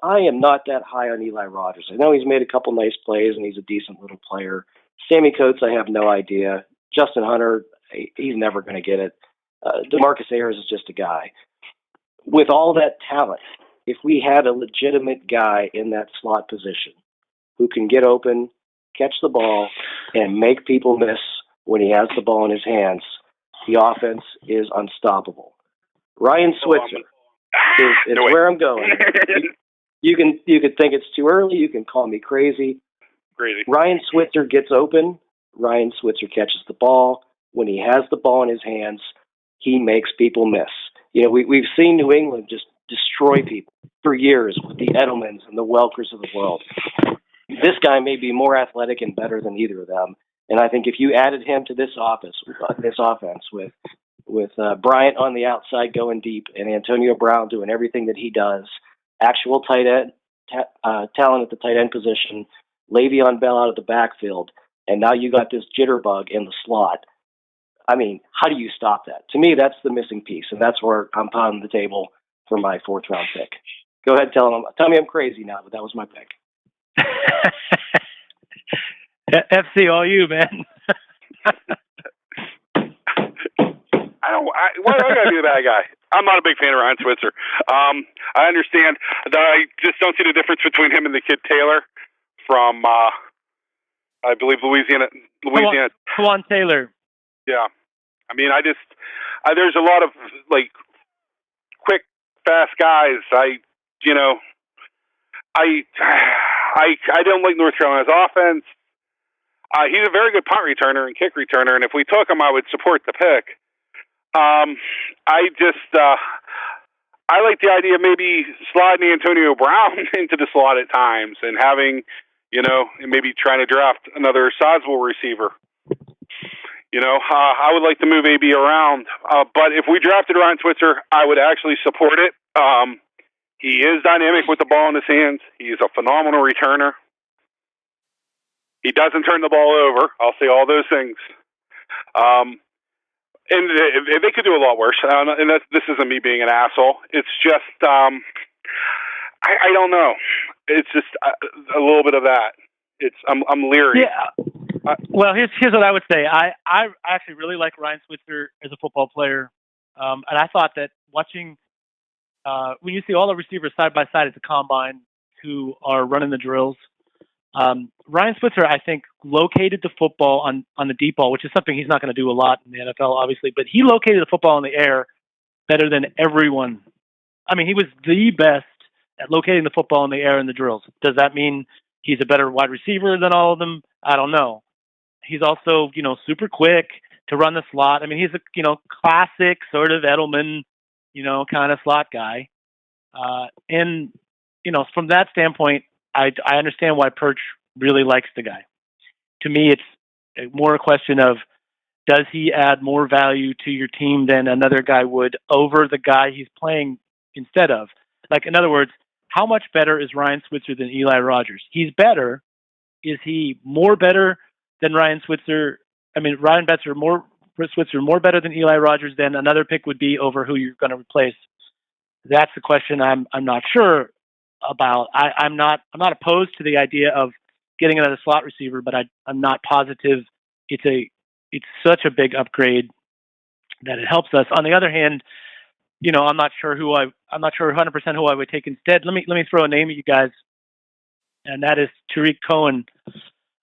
I am not that high on Eli Rogers. I know he's made a couple nice plays, and he's a decent little player. Sammy Coates, I have no idea. Justin Hunter, he's never going to get it. DeMarcus Ayers is just a guy. With all that talent, if we had a legitimate guy in that slot position who can get open, catch the ball, and make people miss when he has the ball in his hands, the offense is unstoppable. Ryan Switzer is where I'm going. You can think it's too early. You can call me crazy. Ryan Switzer gets open. Ryan Switzer catches the ball. When he has the ball in his hands, he makes people miss. You know, we've seen New England just destroy people for years with the Edelmans and the Welkers of the world. This guy may be more athletic and better than either of them. And I think if you added him to this offense with Bryant on the outside going deep and Antonio Brown doing everything that he does, actual tight end talent at the tight end position, Le'Veon Bell out of the backfield, and now you got this jitterbug in the slot. I mean, how do you stop that? To me, that's the missing piece, and that's where I'm pounding the table for my 4th round pick. Go ahead, tell me I'm crazy now, but that was my pick. FC, all you, man. Why do I gotta be the bad guy? I'm not a big fan of Ryan Switzer. I understand that I just don't see the difference between him and the kid Taylor from, I believe, Louisiana. Juan Taylor. Yeah. I mean, there's a lot of, like, quick, fast guys. I don't like North Carolina's offense. He's a very good punt returner and kick returner, and if we took him, I would support the pick. I like the idea of maybe sliding Antonio Brown into the slot at times and having, maybe trying to draft another sizable receiver. I would like to move AB around. But if we drafted Ryan Switzer, I would actually support it. He is dynamic with the ball in his hands. He's a phenomenal returner. He doesn't turn the ball over. I'll say all those things. And they could do a lot worse. And this isn't me being an asshole. It's just, I don't know. It's just a little bit of that. I'm leery. Yeah. Well, here's what I would say. I actually really like Ryan Switzer as a football player. And I thought that watching, when you see all the receivers side by side at the combine who are running the drills, Ryan Switzer, I think, located the football on the deep ball, which is something he's not going to do a lot in the NFL, obviously, but he located the football in the air better than everyone. I mean, he was the best at locating the football in the air in the drills. Does that mean he's a better wide receiver than all of them? I don't know. He's also, super quick to run the slot. I mean, he's a, classic sort of Edelman, kind of slot guy. And, from that standpoint, I understand why Perch really likes the guy. To me, it's more a question of, does he add more value to your team than another guy would over the guy he's playing instead of? Like, in other words, how much better is Ryan Switzer than Eli Rogers? He's better. Is he more better than Ryan Switzer? I mean, Switzer more better than Eli Rogers than another pick would be over who you're going to replace? That's the question I'm not sure about. I'm not opposed to the idea of getting another slot receiver, but I'm not positive it's such a big upgrade that it helps us. On the other hand, I'm not sure 100% who I would take instead. Let me throw a name at you guys, and that is Tariq Cohen.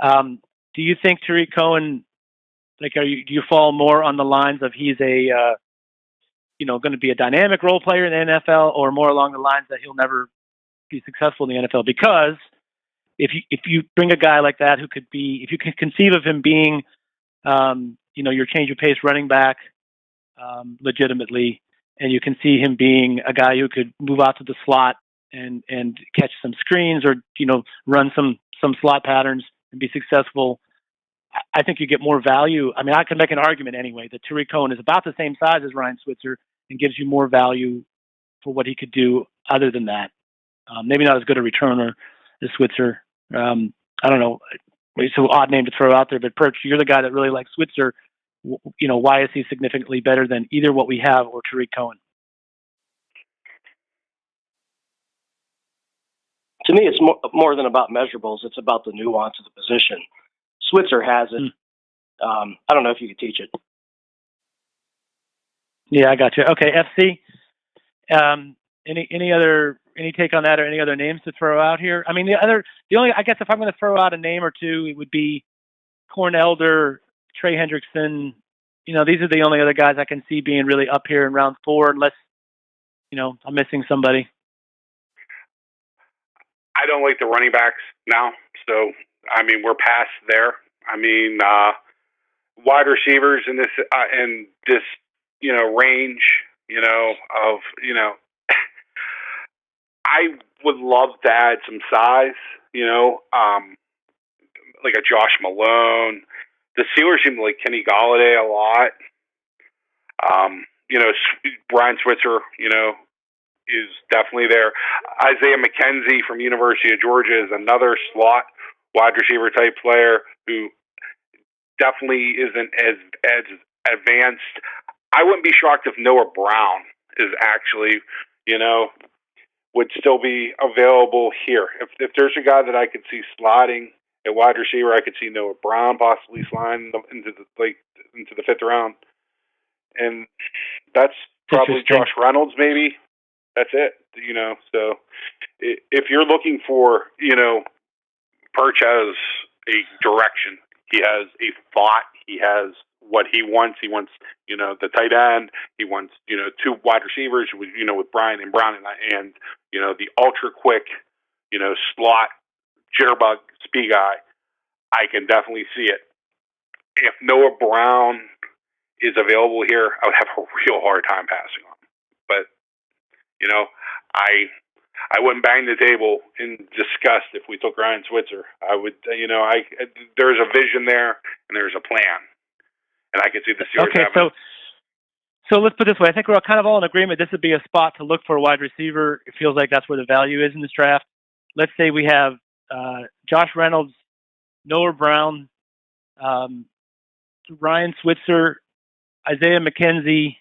Do you think Tariq Cohen, do you fall more on the lines of he's a going to be a dynamic role player in the NFL, or more along the lines that he'll never be successful in the NFL? Because if you bring a guy like that who could be, if you can conceive of him being, your change of pace running back, legitimately, and you can see him being a guy who could move out to the slot and catch some screens or, run some slot patterns, and be successful, I think you get more value. I mean, I can make an argument anyway that Tariq Cohen is about the same size as Ryan Switzer and gives you more value for what he could do other than that. Maybe not as good a returner as Switzer. I don't know. It's an odd name to throw out there, but Perch, you're the guy that really likes Switzer. Why is he significantly better than either what we have or Tariq Cohen? To me, it's more than about measurables. It's about the nuance of the position. Switzer has it. I don't know if you could teach it. Yeah, I got you. Okay, FC. Any take on that, or any other names to throw out here? I mean, I guess if I'm going to throw out a name or two, it would be Corn Elder, Trey Hendrickson. These are the only other guys I can see being really up here in round 4, unless, I'm missing somebody. I don't like the running backs now. So, I mean, we're past there. I mean, wide receivers in this range, I would love to add some size, like a Josh Malone. The Steelers seem to like Kenny Golladay a lot. Brian Switzer, is definitely there. Isaiah McKenzie from University of Georgia is another slot wide receiver type player who definitely isn't as advanced. I wouldn't be shocked if Noah Brown is actually, would still be available here. If there's a guy that I could see sliding at wide receiver, I could see Noah Brown possibly sliding into the 5th round, and that's probably Josh Reynolds maybe. That's it, So if you're looking for, Perch has a direction. He has a thought. He has what he wants. He wants, the tight end. He wants, 2 wide receivers with Brian and Brown and the ultra quick, slot jitterbug speed guy. I can definitely see it. If Noah Brown is available here, I would have a real hard time passing on him. But, I wouldn't bang the table in disgust if we took Ryan Switzer. I would, there's a vision there and there's a plan, and I could see the Steelers having. Okay, so let's put it this way. I think we're kind of all in agreement. This would be a spot to look for a wide receiver. It feels like that's where the value is in this draft. Let's say we have Josh Reynolds, Noah Brown, Ryan Switzer, Isaiah McKenzie,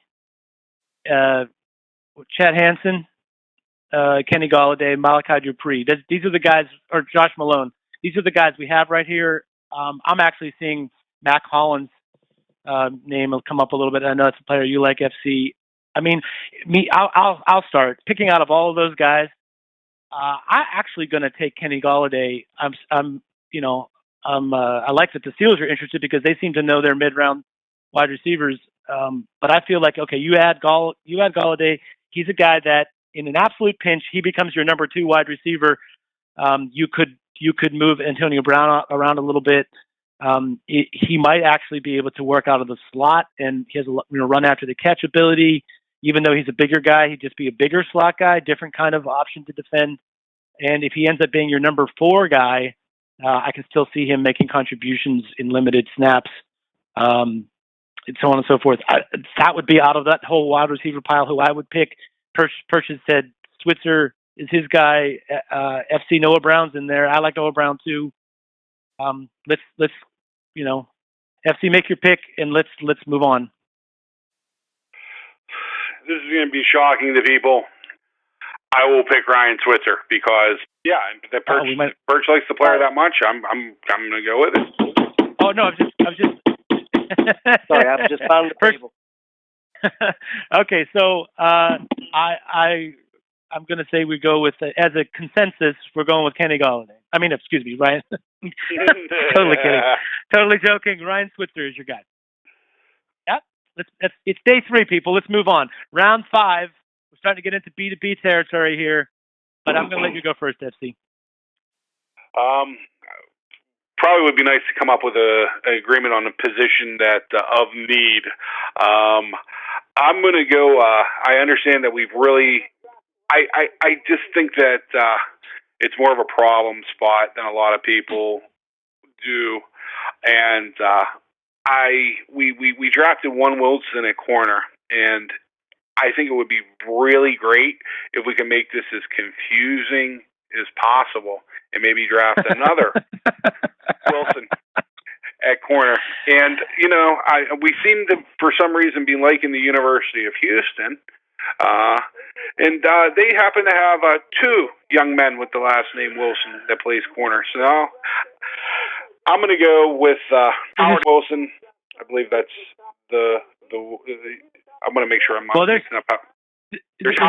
Chad Hansen, Kenny Golladay, Malachi Dupree. These are the guys, or Josh Malone. These are the guys we have right here. I'm actually seeing Mac Hollins' name will come up a little bit. I know it's a player you like, FC. I mean, I'll start picking out of all of those guys. I'm actually going to take Kenny Golladay. I like that the Steelers are interested because they seem to know their mid-round wide receivers. But I feel like, okay, you add Golladay. He's a guy that in an absolute pinch, he becomes your number 2 wide receiver. You could move Antonio Brown around a little bit. He might actually be able to work out of the slot, and he has a run after the catch ability. Even though he's a bigger guy, he'd just be a bigger slot guy, different kind of option to defend. And if he ends up being your number 4 guy, I can still see him making contributions in limited snaps, and so on and so forth. That would be out of that whole wide receiver pile who I would pick. Perch has said Switzer is his guy. FC Noah Brown's in there. I like Noah Brown too. Let's FC, make your pick, and let's move on. This is going to be shocking to people. I will pick Ryan Switzer because, Perch likes the player that much. I'm going to go with it. Oh no, I was just. Sorry, I just found the table. Okay, so I'm going to say we go with, as a consensus, we're going with Kenny Golladay. I mean, excuse me, Ryan. Totally kidding. Totally joking. Ryan Switzer is your guy. Yep. It's day 3, people. Let's move on. Round 5. We're starting to get into B2B territory here, but I'm going to let you go first, FC. Probably would be nice to come up with an agreement on a position that of need. I'm going to go. I understand that we've really. I just think that it's more of a problem spot than a lot of people do. And we drafted one Wilson at corner, and I think it would be really great if we can make this as confusing as possible and maybe draft another Wilson at corner. And, we seem to, for some reason, be liking the University of Houston. And they happen to have two young men with the last name Wilson that plays corner. So I'm going to go with Howard Wilson. I believe that's I'm going to make sure I'm not mixing up. There's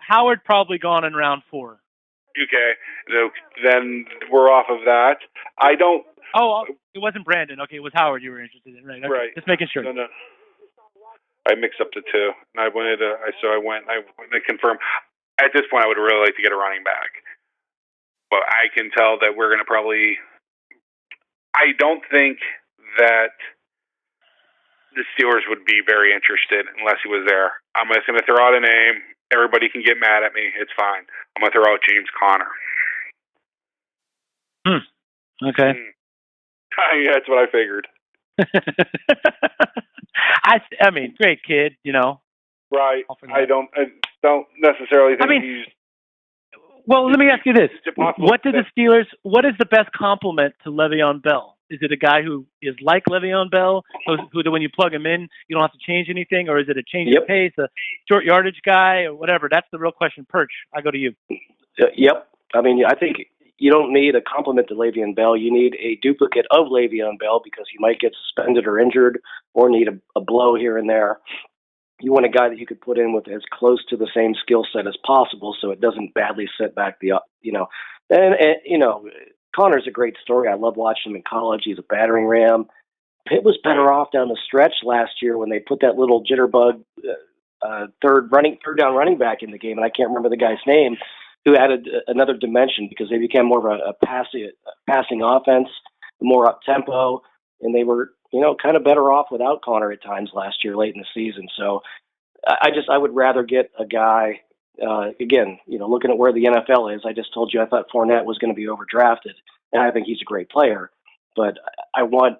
Howard probably gone in round 4. Okay, so then we're off of that. I don't. Oh, it wasn't Brandon. Okay, it was Howard you were interested in, right? Okay. Right. Just making sure. No. I mixed up the two, and I went to confirm. At this point, I would really like to get a running back, but I can tell that we're going to probably. I don't think that the Steelers would be very interested unless he was there. I'm just going to throw out a name. Everybody can get mad at me. It's fine. I'm going to throw out James Conner. Okay. Yeah, that's what I figured. I mean, great kid, Right. I don't necessarily think he's. Well, let me ask you this: what is the best compliment to Le'Veon Bell? Is it a guy who is like Le'Veon Bell, who when you plug him in, you don't have to change anything, or is it a change of pace, a short yardage guy, or whatever? That's the real question. Perch, I go to you. Yep. I mean, I think you don't need a compliment to Le'Veon Bell. You need a duplicate of Le'Veon Bell because he might get suspended or injured or need a blow here and there. You want a guy that you could put in with as close to the same skill set as possible so it doesn't badly set back the. Connor's a great story. I love watching him in college. He's a battering ram. Pitt was better off down the stretch last year when they put that little jitterbug third down running back in the game, and I can't remember the guy's name, who added another dimension because they became more of a passing offense, more up tempo, and they were kind of better off without Connor at times last year late in the season. So I would rather get a guy. Again, looking at where the NFL is, I just told you I thought Fournette was going to be overdrafted, and I think he's a great player. But I want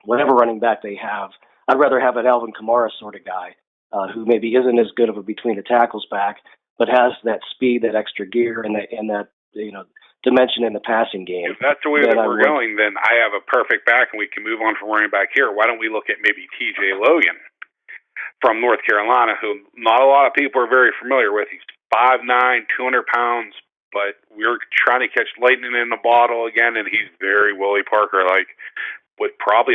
whatever running back they have. I'd rather have an Alvin Kamara sort of guy who maybe isn't as good of a between the tackles back, but has that speed, that extra gear, and that dimension in the passing game. If that's the way that we're going, then I have a perfect back, and we can move on from running back here. Why don't we look at maybe T.J. Logan from North Carolina, who not a lot of people are very familiar with. He's 5'9", 200 pounds, but we're trying to catch lightning in the bottle again, and he's very Willie Parker-like, with probably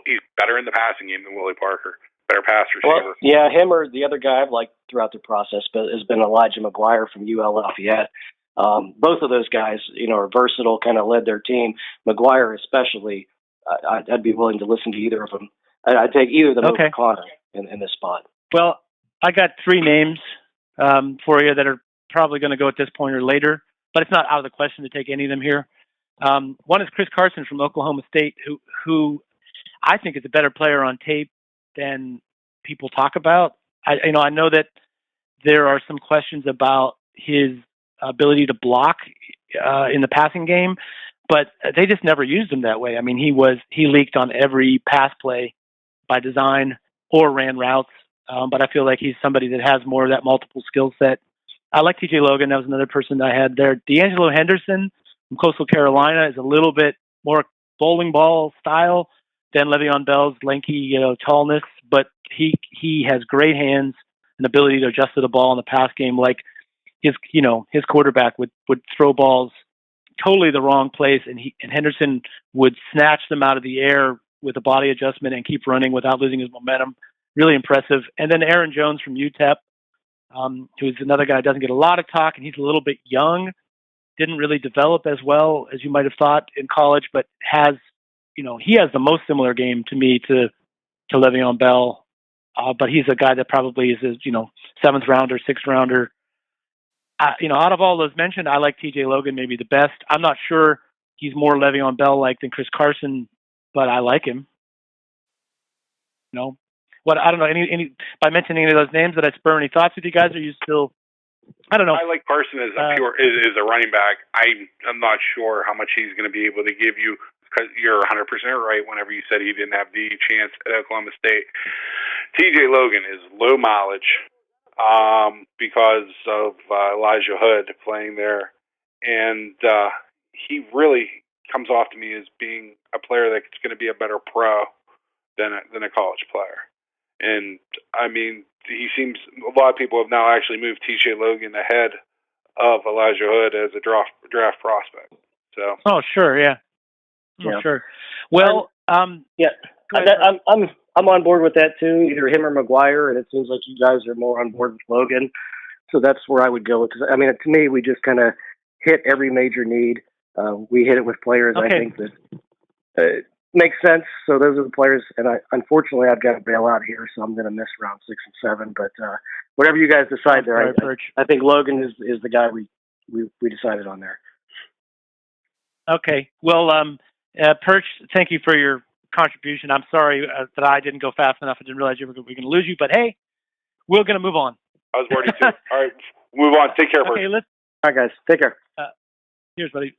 he's better in the passing game than Willie Parker. Better pass receiver. Well, yeah, him or the other guy I've liked throughout the process has been Elijah McGuire from UL Lafayette. Both of those guys, are versatile, kind of led their team. McGuire especially, I'd be willing to listen to either of them. I'd take either of them over Connor in this spot. Well, I got 3 names for you that are probably going to go at this point or later, but it's not out of the question to take any of them here. One is Chris Carson from Oklahoma State, who I think is a better player on tape than people talk about. I know that there are some questions about his ability to block in the passing game, but they just never used him that way. I mean, he leaked on every pass play by design or ran routes, but I feel like he's somebody that has more of that multiple skill set. I like T.J. Logan. That was another person I had there. D'Angelo Henderson from Coastal Carolina is a little bit more bowling ball style than Le'Veon Bell's lanky, tallness, but he has great hands and ability to adjust to the ball in the pass game. Like his quarterback would throw balls totally the wrong place, and Henderson would snatch them out of the air with a body adjustment and keep running without losing his momentum. Really impressive. And then Aaron Jones from UTEP, who's another guy who doesn't get a lot of talk, and he's a little bit young, didn't really develop as well as you might have thought in college, but has, he has the most similar game to me to Le'Veon Bell. But he's a guy that probably is a, 7th rounder, 6th rounder. Out of all those mentioned, I like T.J. Logan maybe the best. I'm not sure he's more Le'Veon Bell-like than Chris Carson, but I like him. What I don't know. Any by mentioning any of those names, did I spur any thoughts with you guys? Or are you still I don't know. I like Carson as a running back. I'm not sure how much he's going to be able to give you, because you're 100% right whenever you said he didn't have the chance at Oklahoma State. TJ Logan is low mileage because of Elijah Hood playing there, and he really comes off to me as being a player that's going to be a better pro than a college player. And I mean, he seems, a lot of people have now actually moved TJ Logan ahead of Elijah Hood as a draft prospect. So. Oh, sure, yeah. Oh, sure. Well, yeah, I'm on board with that too. Either him or McGuire, and it seems like you guys are more on board with Logan. So that's where I would go. Because I mean, to me, we just kind of hit every major need. We hit it with players. I think that makes sense. So those are the players. And unfortunately, I've got to bail out here, so I'm going to miss round 6 and 7. But whatever you guys decide there, I think Logan is the guy we decided on there. Okay. Well, Perch, thank you for your contribution. I'm sorry that I didn't go fast enough. I didn't realize we were going to lose you. But hey, we're going to move on. I was worried too. All right, move on. Take care, Perch. Okay, all right, guys. Take care. Here's buddy.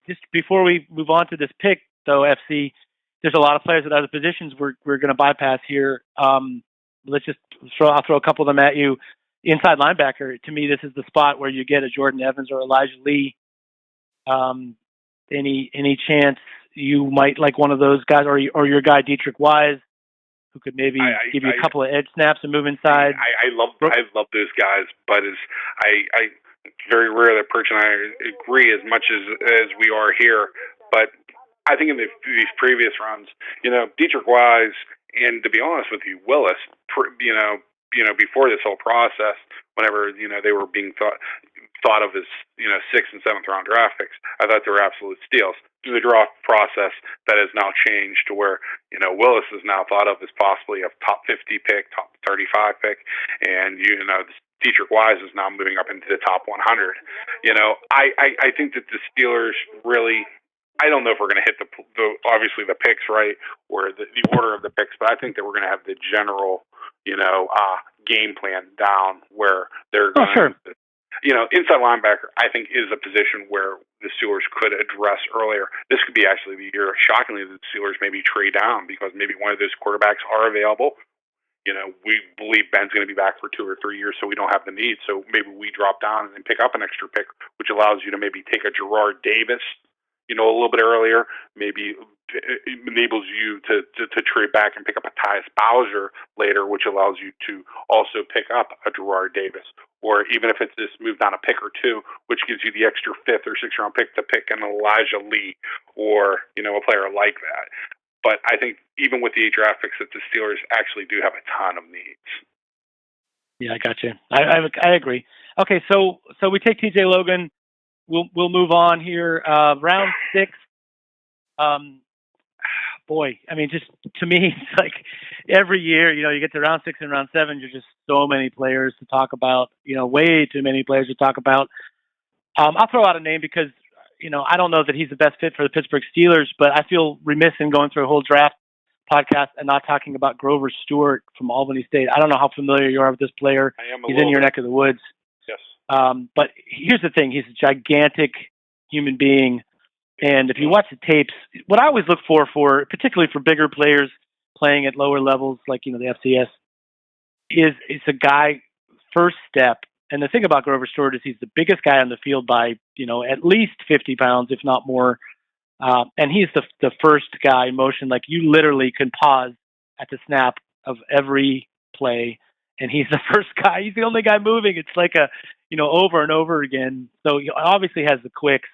Just before we move on to this pick, though, FC, there's a lot of players at other positions we're going to bypass here. Let's just I'll throw a couple of them at you. Inside linebacker, to me, this is the spot where you get a Jordan Evans or Elijah Lee. Any chance you might like one of those guys, or your guy Dietrich Wise, who could maybe give you a couple of edge snaps and move inside? I love those guys, but I very rare that Perch and I agree as much as we are here. But I think in these previous runs, Dietrich Wise, and to be honest with you, Willis, before this whole process, whenever they were being thought of as 6th and 7th round draft picks, I thought they were absolute steals. Through the draft process, that has now changed to where Willis is now thought of as possibly a top 50 pick, top 35 pick, and Dietrich Wise is now moving up into the top 100. I think that the Steelers really, I don't know if we're going to hit obviously the picks right, or the order of the picks, but I think that we're going to have the general game plan down where they're going. Oh, sure. Inside linebacker, I think, is a position where the Steelers could address earlier. This could be actually the year, shockingly, that the Steelers maybe trade down because maybe one of those quarterbacks are available. We believe Ben's going to be back for 2 or 3 years, so we don't have the need. So maybe we drop down and pick up an extra pick, which allows you to maybe take a Gerard Davis, a little bit earlier. Maybe it enables you to trade back and pick up a Tyus Bowser later, which allows you to also pick up a Gerard Davis. Or even if it's this move down a pick or 2, which gives you the extra 5th or 6th round pick to pick an Elijah Lee or, a player like that. But I think even with the 8 draft picks, that the Steelers actually do have a ton of needs. Yeah, I got you. I agree. Okay, so we take TJ Logan. We'll move on here. Round 6. Boy, I mean, just to me, it's like every year, you get to round 6 and round 7, there's just so many players to talk about, way too many players to talk about. I'll throw out a name because, I don't know that he's the best fit for the Pittsburgh Steelers, but I feel remiss in going through a whole draft podcast and not talking about Grover Stewart from Albany State. I don't know how familiar you are with this player. He's in your neck of the woods. Yes. But here's the thing. He's a gigantic human being. And if you watch the tapes, what I always look for, particularly for bigger players playing at lower levels, like, the FCS, is a guy first step. And the thing about Grover Stewart is he's the biggest guy on the field by, at least 50 pounds, if not more. And he's the first guy in motion. Like, you literally can pause at the snap of every play, and he's the first guy. He's the only guy moving. It's like over and over again. So he obviously has the quicks,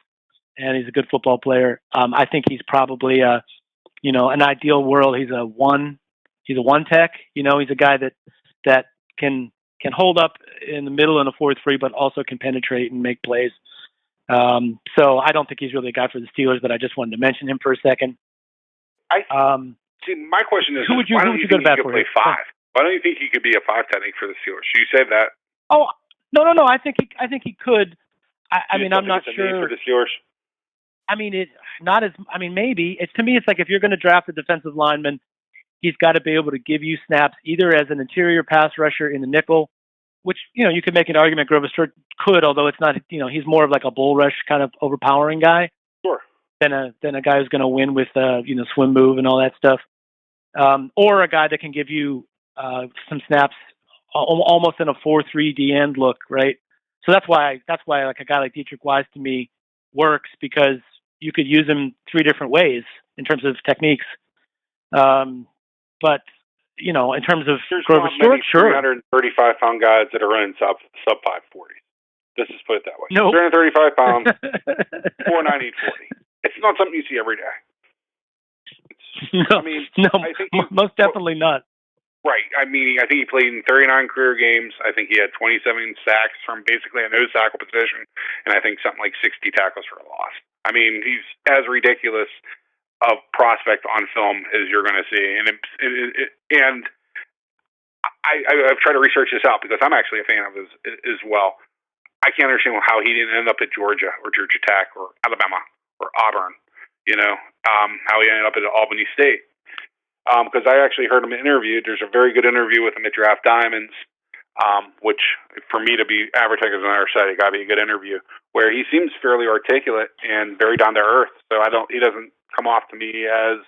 and he's a good football player. I think he's probably an ideal world. He's a one tech. He's a guy that can hold up in the middle in a 4-3, but also can penetrate and make plays. So I don't think he's really a guy for the Steelers, but I just wanted to mention him for a second. See, my question is, why don't you think he could play 5? Why don't you think he could be a 5 technique for the Steelers? Should you say that? Oh, no. I think he could. I mean, I'm not sure. For the Steelers? I mean, maybe. To me, it's like if you're going to draft a defensive lineman, he's got to be able to give you snaps either as an interior pass rusher in the nickel which, you could make an argument Grover Stewart could, although it's not, he's more of like a bull rush kind of overpowering guy. Sure. Than a guy who's going to win with, swim move and all that stuff. Or a guy that can give you some snaps almost in a 4-3 D end look, right? So that's why like a guy like Dietrich Wise to me works, because you could use him 3 different ways in terms of techniques. But in terms of there's Grover not Stewart, many sure. 335-pound guys that are running sub 540. Let's just put it that way. No. 335 pounds, 490, 40. It's not something you see every day. No, I think most definitely not. Right. I mean, I think he played in 39 career games. I think he had 27 sacks from basically a no tackle position, and I think something like 60 tackles for a loss. I mean, he's as ridiculous a prospect on film as you're going to see, and I've tried to research this out because I'm actually a fan of his as well. I can't understand how he didn't end up at Georgia or Georgia Tech or Alabama or Auburn. How he ended up at Albany State. Because I actually heard him interviewed. There's a very good interview with him at Draft Diamonds, which for me to be advertised on our site, it got to be a good interview, where he seems fairly articulate and very down to earth. So he doesn't come off to me as,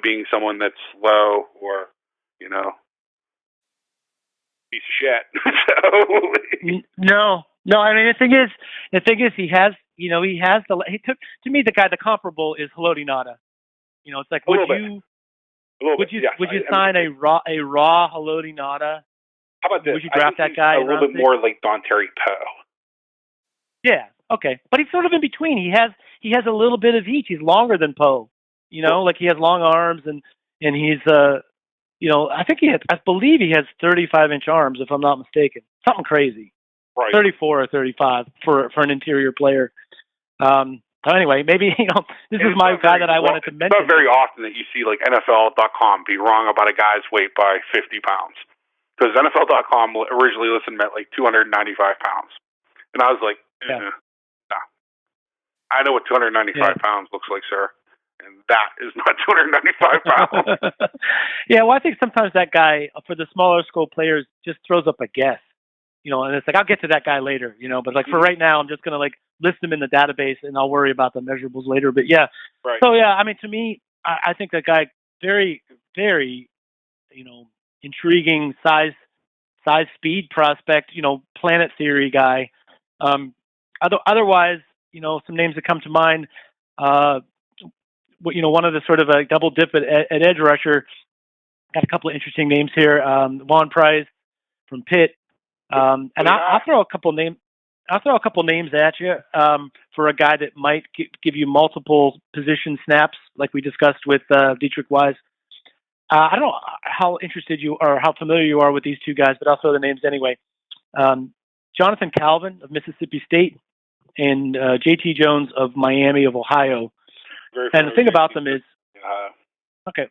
being someone that's slow or, piece of shit. No. I mean, the thing is, he has to me, the guy, the comparable is Haloti Ngata. It's like, would you sign a raw Haloti Ngata? How about this? Would you draft that guy? A little bit more like Dontari Poe. Yeah. Okay. But he's sort of in between. He has a little bit of each. He's longer than Poe. Like he has long arms and he's I believe he has 35-inch arms, if I'm not mistaken. Something crazy. Right. 34 or 35 for an interior player. So anyway, maybe, this is my guy that I wanted to mention. It's not very often that you see like NFL.com be wrong about a guy's weight by 50 pounds. Because NFL.com originally listed him at like 295 pounds. And I was like, no. I know what 295 pounds looks like, sir. And that is not 295 pounds. Yeah, well, I think sometimes that guy, for the smaller school players, just throws up a guess. And it's like, I'll get to that guy later, but like for right now, I'm just going to like list them in the database and I'll worry about the measurables later. But yeah. Right. So yeah, I mean, to me, I think that guy, very, very, intriguing size, speed prospect, planet theory guy. Otherwise, some names that come to mind, one of the sort of a double dip at edge rusher, got a couple of interesting names here. Vaughn Price from Pitt. And I'll throw a couple names at you for a guy that might give you multiple position snaps, like we discussed with Dietrich Wise. I don't know how interested you are, how familiar you are with these two guys, but I'll throw the names anyway. Jonathan Calvin of Mississippi State and J.T. Jones of Miami of Ohio. And the thing about them is, okay.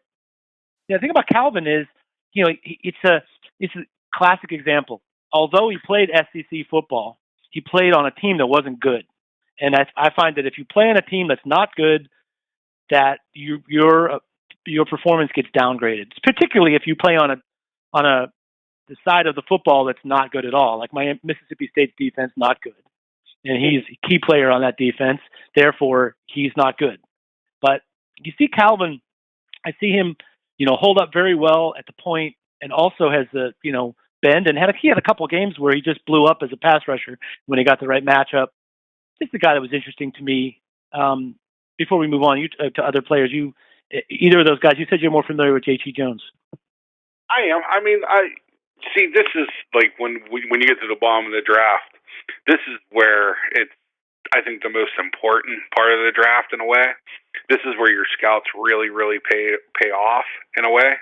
Yeah, the thing about Calvin is, it's a classic example. Although he played SEC football, he played on a team that wasn't good. And I find that if you play on a team that's not good, that your performance gets downgraded. Particularly if you play on the side of the football that's not good at all. Like my Mississippi State's defense, not good, and he's a key player on that defense. Therefore, he's not good. But you see Calvin, I see him, hold up very well at the point, and also has the bend, and he had a couple of games where he just blew up as a pass rusher when he got the right matchup. Just a guy that was interesting to me. Before we move on to other players, either of those guys, you said you're more familiar with J.T. Jones. I am. I mean, see, this is like when you get to the bottom of the draft, this is where it's, I think, the most important part of the draft in a way. This is where your scouts really, really pay off in a way.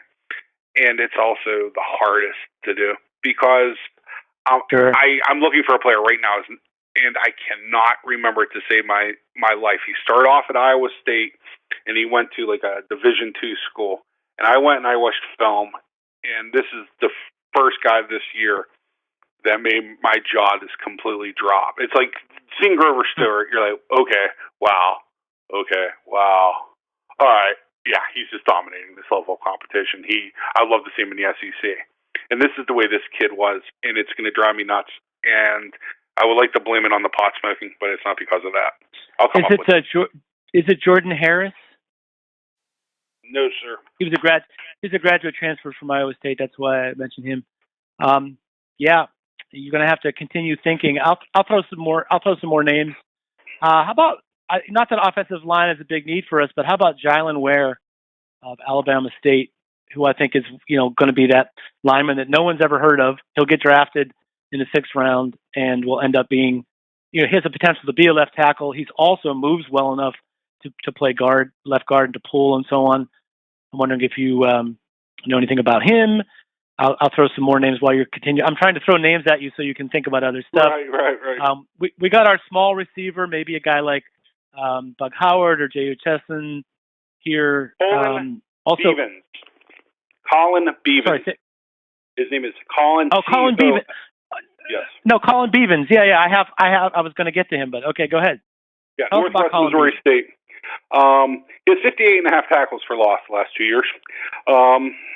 And it's also the hardest to do because Sure. I'm looking for a player right now, and I cannot remember to save my life. He started off at Iowa State, and he went to like a Division II school. And I went and I watched film, and this is the first guy this year that made my jaw just completely drop. It's like seeing Grover Stewart. You're like, okay, wow. All right. Yeah, he's just dominating this level of competition. I'd love to see him in the SEC. And this is the way this kid was, and it's going to drive me nuts. And I would like to blame it on the pot smoking, but it's not because of that. I'll come up with it. Is it Jordan Harris? No, sir. He was a graduate transfer from Iowa State. That's why I mentioned him. Yeah, you're going to have to continue thinking. I'll throw some more names. How about not that offensive line is a big need for us, but how about Jylen Ware of Alabama State, who I think is going to be that lineman that no one's ever heard of. He'll get drafted in the 6th round and will end up being, he has the potential to be a left tackle. He's also moves well enough to play guard, left guard, and to pull and so on. I'm wondering if you know anything about him. I'll throw some more names while you're continuing. I'm trying to throw names at you so you can think about other stuff. Right. We got our small receiver, maybe a guy like Bug Howard or J.U. Chesson here. Colin Beavens. Sorry, his name is Colin. Oh, Colin Beavens. Yes. No, Colin Beavens. Yeah. I was going to get to him, but okay, go ahead. Yeah, Northwest Missouri State. He has 58.5 tackles for loss the last 2 years.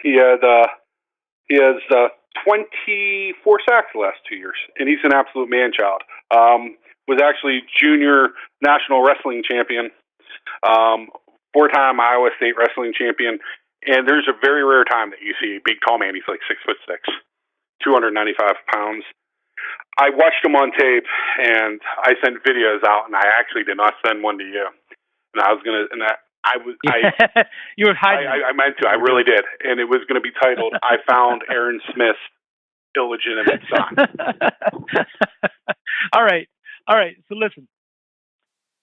He has 24 sacks the last 2 years, and he's an absolute man-child. Was actually junior national wrestling champion, 4-time Iowa State wrestling champion, and there's a very rare time that you see a big, tall man. He's like 6'6", 295 pounds. I watched him on tape, and I sent videos out, and I actually did not send one to you. And I was gonna, and you were hiding. I meant to. I really did, and it was going to be titled "I Found Aaron Smith's Illegitimate Son." All right. So listen,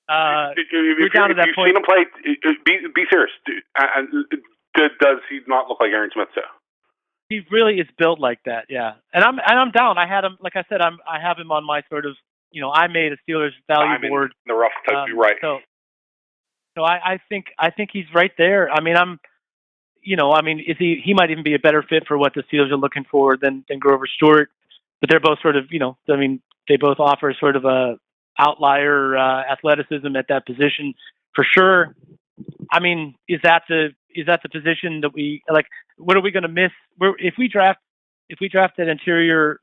we're down to that point. You've seen him play. Be serious. Does he not look like Aaron Smith too? He really is built like that, yeah. And I'm down. I had him, like I said, I have him on my sort of, I made a Steelers value board. In the rough type, you're right. So I think he's right there. I mean, is he might even be a better fit for what the Steelers are looking for than Grover Stewart. But they're both sort of, they both offer sort of a outlier athleticism at that position for sure. I mean, is that the position that we like? What are we going to miss? If we draft that interior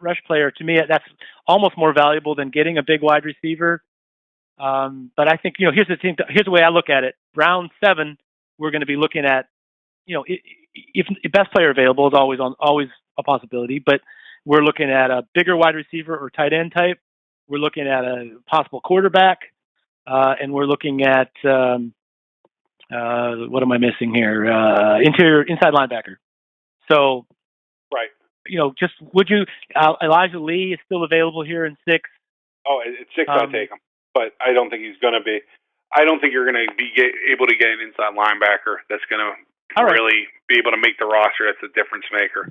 rush player, to me that's almost more valuable than getting a big wide receiver. But I think here's the way I look at it. Round 7, we're going to be looking at if best player available is always a possibility, but we're looking at a bigger wide receiver or tight end type. We're looking at a possible quarterback, and we're looking at what am I missing here? Inside linebacker. So, just would you? Elijah Lee is still available here in 6. Oh, at 6, I'd take him, but I don't think he's going to be. I don't think you're going to be able to get an inside linebacker that's going to really be able to make the roster. That's a difference maker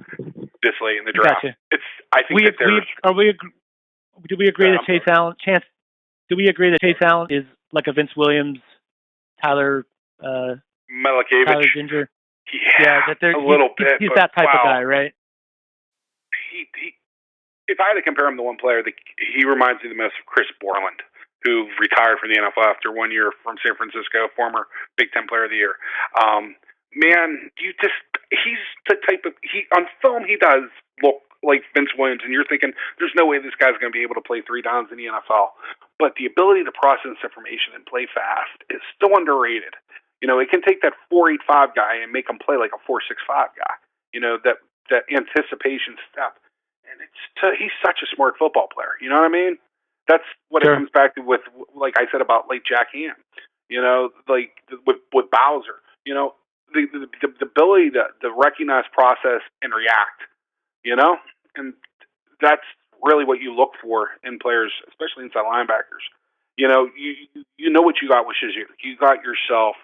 this late in the draft. Gotcha. Do we agree that Chase Allen? Do we agree that Chase Allen is like a Vince Williams, Tyler Ginger? Yeah, a little bit. He's that type of guy, right? He, if I had to compare him to one player, he reminds me the most of Chris Borland, who retired from the NFL after 1 year from San Francisco, former Big Ten Player of the Year. He's the type of, on film, he does look like Vince Williams, and you're thinking, there's no way this guy's going to be able to play 3 downs in the NFL. But the ability to process information and play fast is still underrated. It can take that 4.85 guy and make him play like a 4.65 guy. That anticipation step. And he's such a smart football player. You know what I mean? That's what it comes back to with, like I said about like Jack Ham. Like with Bowser. The ability to recognize, process, and react. And that's really what you look for in players, especially inside linebackers. You know what you got with Shazier. You got yourself,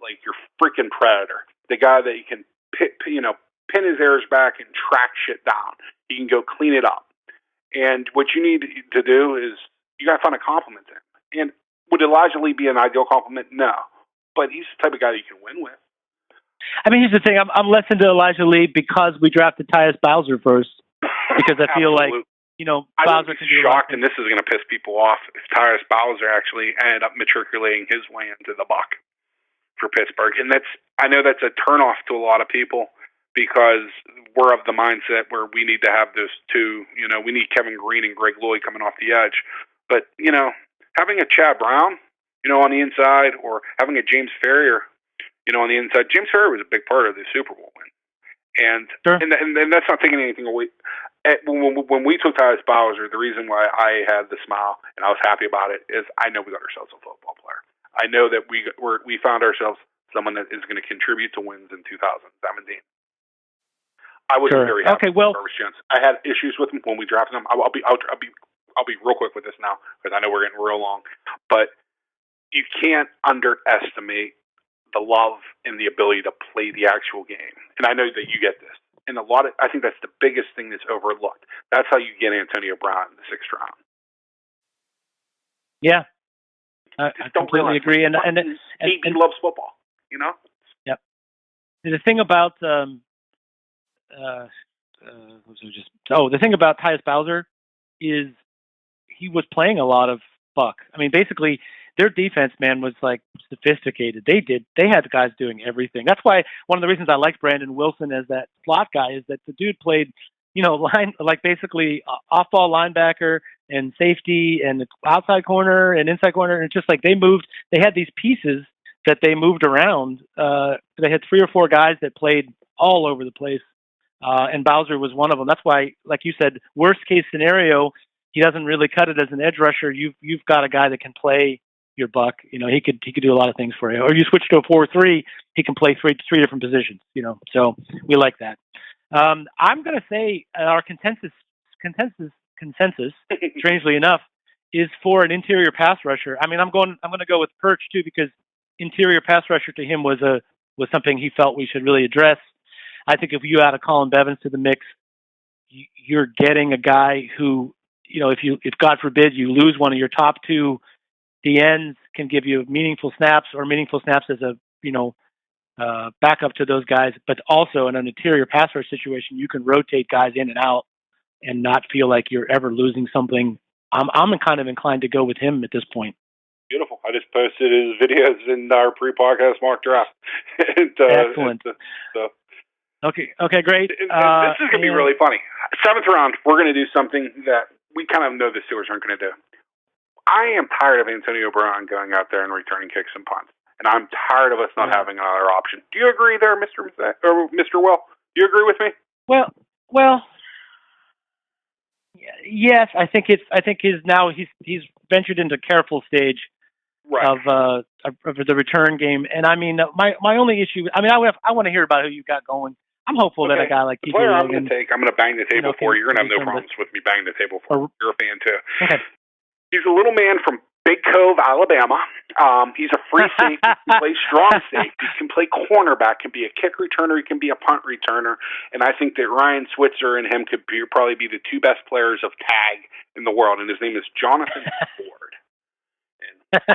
like your freaking predator, the guy that you can pin his errors back and track shit down. He can go clean it up. And what you need to do is you got to find a compliment to him. And would Elijah Lee be an ideal compliment? No, but he's the type of guy that you can win with. I mean, here's the thing. I'm less into Elijah Lee because we drafted Tyus Bowser first. Because I feel like, Bowser can be shocked, and this is going to piss people off, if Tyus Bowser actually ended up matriculating his way into the Buck for Pittsburgh. And I know that's a turnoff to a lot of people, because we're of the mindset where we need to have those two. We need Kevin Green and Greg Lloyd coming off the edge. But, having a Chad Brown, on the inside, or having a James Ferrier, on the inside. James Ferrier was a big part of the Super Bowl win. And, sure. and that's not taking anything away. When we took Tyus Bowser, the reason why I had the smile and I was happy about it is I know we got ourselves a football player. I know that we found ourselves someone that is going to contribute to wins in 2017. I wasn't very happy with Jarvis Jones. I had issues with him when we drafted him. I'll be real quick with this now because I know we're getting real long. But you can't underestimate the love and the ability to play the actual game. And I know that you get this. And I think that's the biggest thing that's overlooked. That's how you get Antonio Brown in the 6th round. Yeah. I completely agree. And he loves football, Yep. The thing about the thing about Tyus Bowser is he was playing a lot of buck. I mean, basically, their defense, man, was like sophisticated. They had guys doing everything. That's why one of the reasons I liked Brandon Wilson as that slot guy is that the dude played, basically off-ball linebacker and safety and outside corner and inside corner. And it's just like they had these pieces that they moved around. They had 3 or 4 guys that played all over the place. And Bowser was one of them. That's why, like you said, worst case scenario, he doesn't really cut it as an edge rusher. You've got a guy that can play your buck. He could do a lot of things for you. Or you switch to a 4-3, he can play three different positions. So we like that. I'm going to say our consensus, strangely enough, is for an interior pass rusher. I mean, I'm going to go with Perch too because interior pass rusher to him was something he felt we should really address. I think if you add a Colin Bevins to the mix, you're getting a guy who, if God forbid you lose one of your top 2, the ends can give you meaningful snaps as a, backup to those guys. But also in an interior pass rush situation, you can rotate guys in and out and not feel like you're ever losing something. I'm kind of inclined to go with him at this point. Beautiful. I just posted his videos in our pre-podcast mock draft. Excellent. Okay, great. This is going to be really funny. 7th round, we're going to do something that we kind of know the Steelers aren't going to do. I am tired of Antonio Brown going out there and returning kicks and punts, and I'm tired of us not having another option. Do you agree there, Mr. Will? Do you agree with me? Well, yes. I think he's ventured into careful stage of the return game, and I mean my only issue. I mean, I want to hear about who you got going. I'm hopeful that a guy like the player I'm going to bang the table for. You're going to have no problems with me banging the table for. You're a fan too. Okay. He's a little man from Big Cove, Alabama. He's a free safety. He can play strong safety. He can play cornerback. Can be a kick returner. He can be a punt returner. And I think that Ryan Switzer and him could probably be the 2 best players of tag in the world. And his name is Jonathan Ford. And you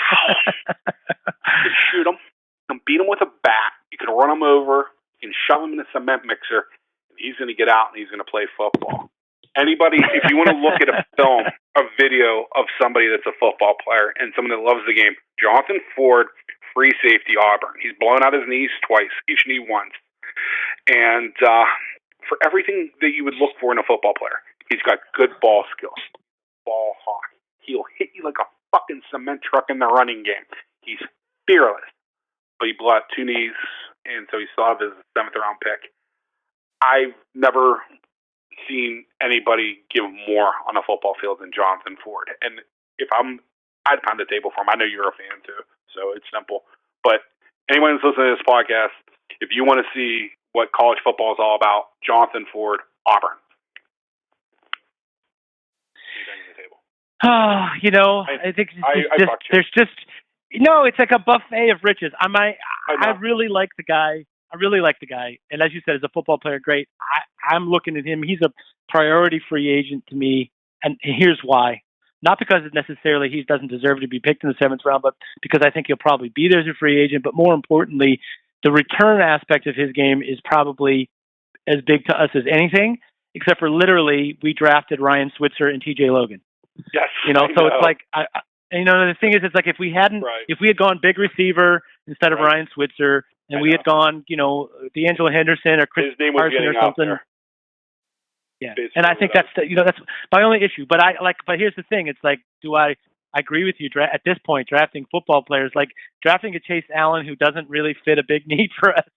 can shoot him. You can beat him with a bat. You can run him over. You can shove him in a cement mixer. And he's going to get out and he's going to play football. Anybody, if you want to look at a film, a video of somebody that's a football player and someone that loves the game, Jonathan Ford, free safety, Auburn. He's blown out his knees twice, each knee once. And for everything that you would look for in a football player, he's got good ball skills, ball hawk. He'll hit you like a fucking cement truck in the running game. He's fearless, but he blew out 2 knees, and so he still has his 7th round pick. I've never seen anybody give more on a football field than Jonathan Ford. And I'd pound the table for him. I know you're a fan too, so it's simple. But anyone who's listening to this podcast, if you want to see what college football is all about, Jonathan Ford, Auburn. I think it's like a buffet of riches. I really like the guy. And as you said, as a football player, great. I'm looking at him. He's a priority free agent to me. And here's why. Not because necessarily he doesn't deserve to be picked in the 7th round, but because I think he'll probably be there as a free agent. But more importantly, the return aspect of his game is probably as big to us as anything, except for literally we drafted Ryan Switzer and TJ Logan. Yes. So it's like, the thing is, it's like if we had gone big receiver instead of Ryan Switzer, and we had gone, D'Angelo Henderson or Chris Carson or something. Yeah, and I think that's my only issue. But but here's the thing: it's like, I agree with you at this point, drafting football players, like drafting a Chase Allen who doesn't really fit a big need for us.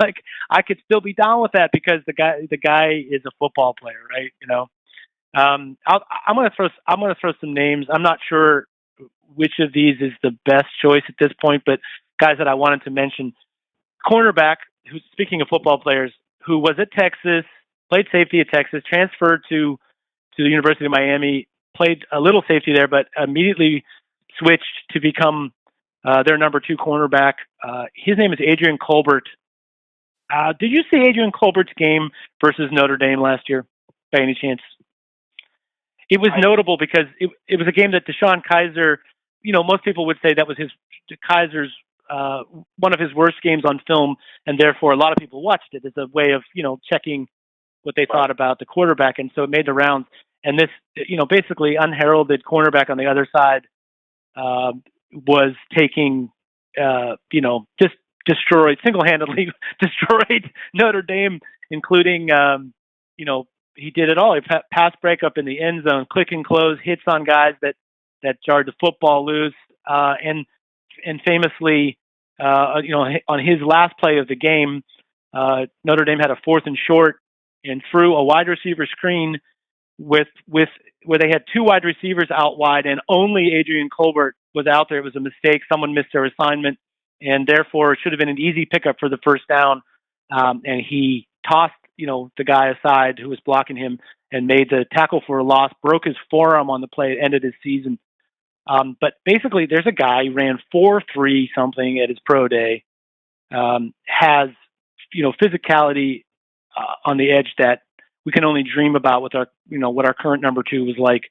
Like I could still be down with that because the guy is a football player, right? I'm gonna throw some names. I'm not sure which of these is the best choice at this point, but guys that I wanted to mention: cornerback, who's, speaking of football players, who was at Texas, played safety at Texas, transferred to the University of Miami, played a little safety there, but immediately switched to become their number 2 cornerback. His name is Adrian Colbert. Did you see Adrian Colbert's game versus Notre Dame last year, by any chance? It was notable because it was a game that Deshaun Kaiser, most people would say that was Kaiser's one of his worst games on film, and therefore a lot of people watched it as a way of, checking what they thought about the quarterback, and so it made the rounds. And this, basically unheralded cornerback on the other side was taking, just single-handedly destroyed Notre Dame, including, he did it all. He pass breakup in the end zone, click and close, hits on guys that jarred the football loose, and famously, on his last play of the game, Notre Dame had a 4th and short and threw a wide receiver screen with where they had 2 wide receivers out wide and only Adrian Colbert was out there. It was a mistake. Someone missed their assignment, and therefore it should have been an easy pickup for the first down. And he tossed, the guy aside who was blocking him and made the tackle for a loss, broke his forearm on the play, ended his season. But basically, there's a guy who ran 4.3 something at his pro day, has, physicality on the edge that we can only dream about with our, what our current number 2 was like,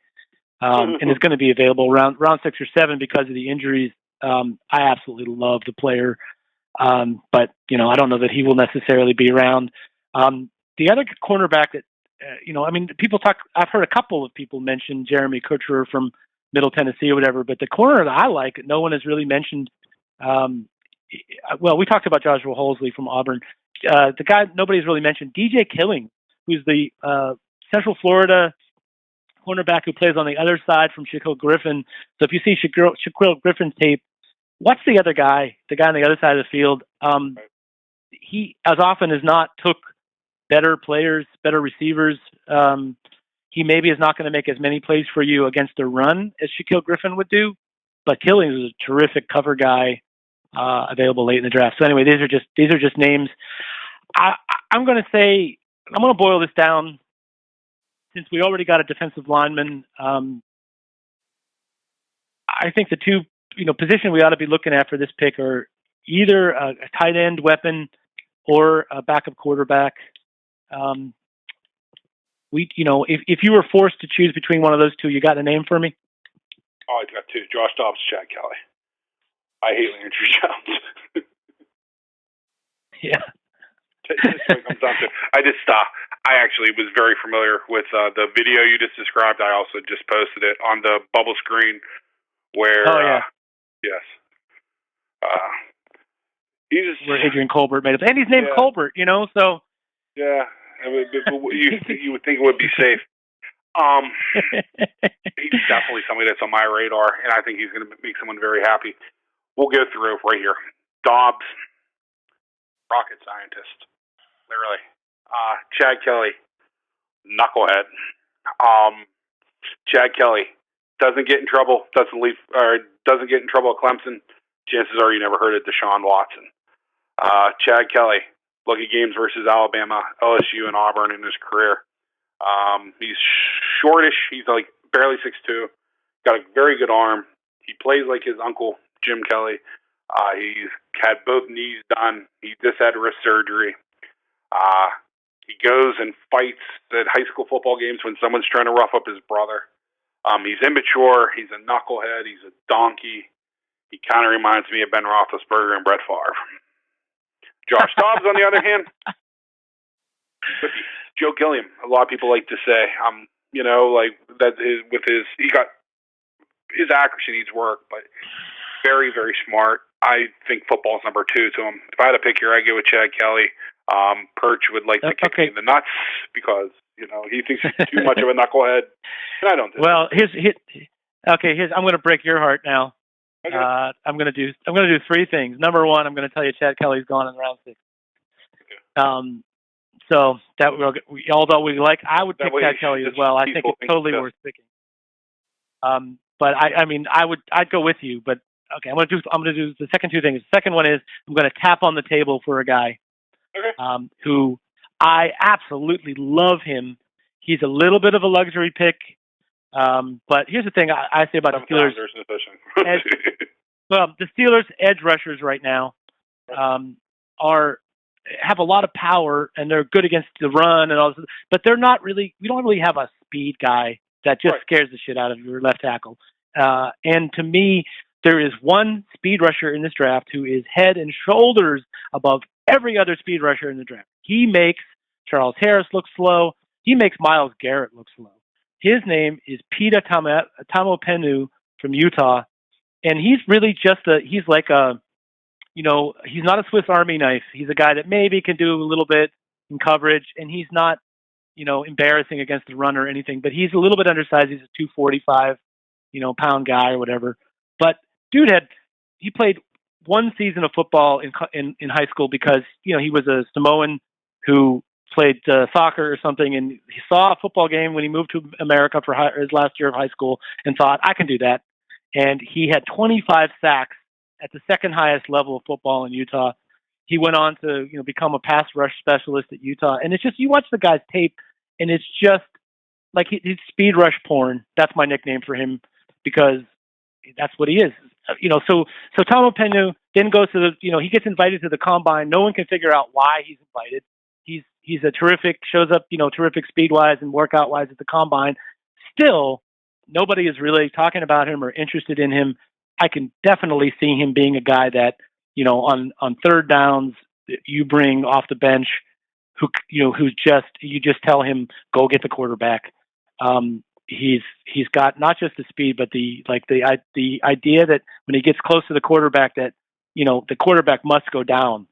and is going to be available round 6 or 7 because of the injuries. I absolutely love the player, but I don't know that he will necessarily be around. The other cornerback that, people talk. I've heard a couple of people mention Jeremy Kutcher from Middle Tennessee or whatever, but the corner that I like, no one has really mentioned. Well, we talked about Joshua Holsley from Auburn. The guy nobody's really mentioned, DJ Killing, who's the Central Florida cornerback who plays on the other side from Shaquille Griffin. So if you see Shaquille Griffin's tape, watch the other guy, the guy on the other side of the field. He, as often as not, took better players, better receivers. He maybe is not going to make as many plays for you against the run as Shaquille Griffin would do, but Killing is a terrific cover guy, available late in the draft. So anyway, these are just names. I'm going to boil this down, since we already got a defensive lineman. I think the 2, position we ought to be looking at for this pick are either a tight end weapon or a backup quarterback. If you were forced to choose between one of those 2, you got a name for me? Oh, I got 2: Josh Dobbs, Chad Kelly. I hate Landry Jones. Yeah. That's what it comes down to. I actually was very familiar with the video you just described. I also just posted it on the bubble screen where, yes. Where Adrian Colbert made it. And he's named Colbert, so. Yeah. You would think it would be safe. He's definitely somebody that's on my radar, and I think he's going to make someone very happy. We'll go through right here. Dobbs, rocket scientist, literally. Chad Kelly, knucklehead. Chad Kelly doesn't get in trouble at Clemson. Chances are you never heard of Deshaun Watson. Chad Kelly, lucky games versus Alabama, LSU, and Auburn in his career. He's shortish. He's like barely 6'2". Got a very good arm. He plays like his uncle, Jim Kelly. He's had both knees done. He just had wrist surgery. He goes and fights at high school football games when someone's trying to rough up his brother. He's immature. He's a knucklehead. He's a donkey. He kind of reminds me of Ben Roethlisberger and Brett Favre. Josh Dobbs, on the other hand, Joe Gilliam. A lot of people like to say, like that. His accuracy needs work, but very, very smart. I think football's number 2 to him. If I had to pick here, I'd go with Chad Kelly. Perch would like to kick me in the nuts because, he thinks he's too much of a knucklehead, and I don't. Well, I'm going to break your heart now. Okay. I'm going to do 3 things. Number 1, I'm going to tell you Chad Kelly's gone in round 6. Okay. So that although I would pick Chad Kelly as well. I think it's totally worth picking. But I'd go with you. But okay, I'm going to do the second 2 things. The second one is I'm going to tap on the table for a guy, who I absolutely love him. He's a little bit of a luxury pick. But here's the thing I say about the Steelers. The Steelers edge rushers right now have a lot of power and they're good against the run and all this, but they're not really. We don't really have a speed guy that just scares the shit out of your left tackle. And to me, there is one speed rusher in this draft who is head and shoulders above every other speed rusher in the draft. He makes Charles Harris look slow. He makes Myles Garrett look slow. His name is Pita Tamopenu from Utah, and he's really he's like he's not a Swiss Army knife. He's a guy that maybe can do a little bit in coverage, and he's not, embarrassing against the run or anything, but he's a little bit undersized. He's a 245, pound guy or whatever. But dude he played 1 season of football in high school because, he was a Samoan who played soccer or something, and he saw a football game when he moved to America for his last year of high school and thought, I can do that. And he had 25 sacks at the second highest level of football in Utah. He went on to, become a pass rush specialist at Utah. And it's just, you watch the guy's tape and it's just like he's speed rush porn. That's my nickname for him because that's what he is. So Tom Openu then goes to he gets invited to the combine. No one can figure out why he's invited. He's a shows up, terrific speed wise and workout wise at the combine. Still, nobody is really talking about him or interested in him. I can definitely see him being a guy that, on third downs, you bring off the bench, you just tell him, go get the quarterback. He's got not just the speed, but the idea that when he gets close to the quarterback, that, the quarterback must go down.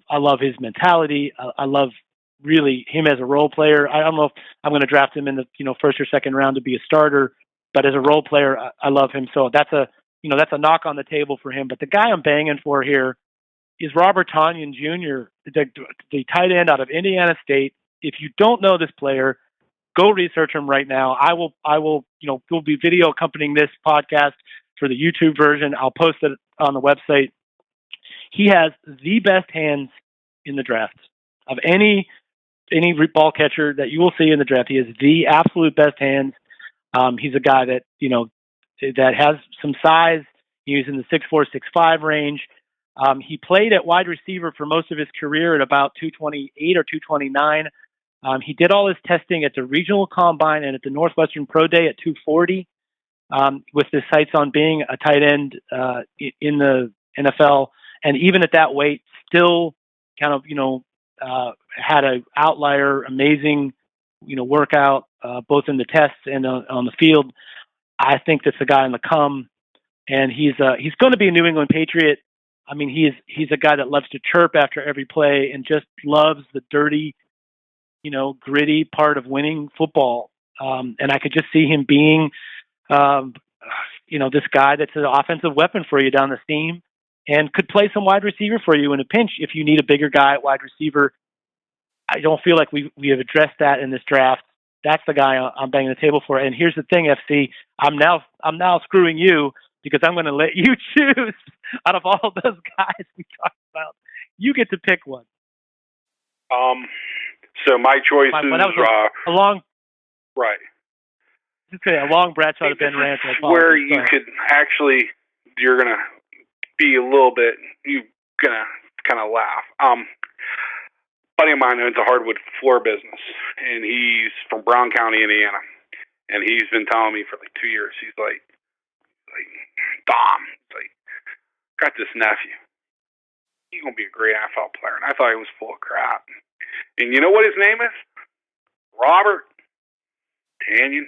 I love his mentality. I love really him as a role player. I don't know if I'm going to draft him in the, first or second round to be a starter, but as a role player, I love him. So that's a knock on the table for him. But the guy I'm banging for here is Robert Tonyan Jr., the tight end out of Indiana State. If you don't know this player, go research him right now. I will, we'll be video accompanying this podcast for the YouTube version. I'll post it on the website. He has the best hands in the draft of any ball catcher that you will see in the draft. He has the absolute best hands. He's a guy that, that has some size. He's in the 6'4", 6'5" range. He played at wide receiver for most of his career at about 228 or 229. He did all his testing at the regional combine and at the Northwestern Pro Day at 240, with his sights on being a tight end in the NFL. And even at that weight, still kind of, had an outlier, amazing, workout, both in the tests and on the field. I think that's the guy on the come, and he's going to be a New England Patriot. I mean, he's a guy that loves to chirp after every play and just loves the dirty, gritty part of winning football. And I could just see him being, this guy that's an offensive weapon for you down the seam and could play some wide receiver for you in a pinch if you need a bigger guy at wide receiver. I don't feel like we have addressed that in this draft. That's the guy I'm banging the table for. And here's the thing, FC, I'm now screwing you because I'm going to let you choose out of all those guys we talked about. You get to pick one. So my choice is a long, right. Just a long Bradshaw to Ben rant. Where you could actually, you're gonna be a little bit, you're gonna kind of laugh. Buddy of mine owns a hardwood floor business, and he's from Brown County, Indiana, and he's been telling me for like 2 years. He's like Dom, got this nephew. He's gonna be a great NFL player, and I thought he was full of crap. And you know what his name is? Robert Tonyan.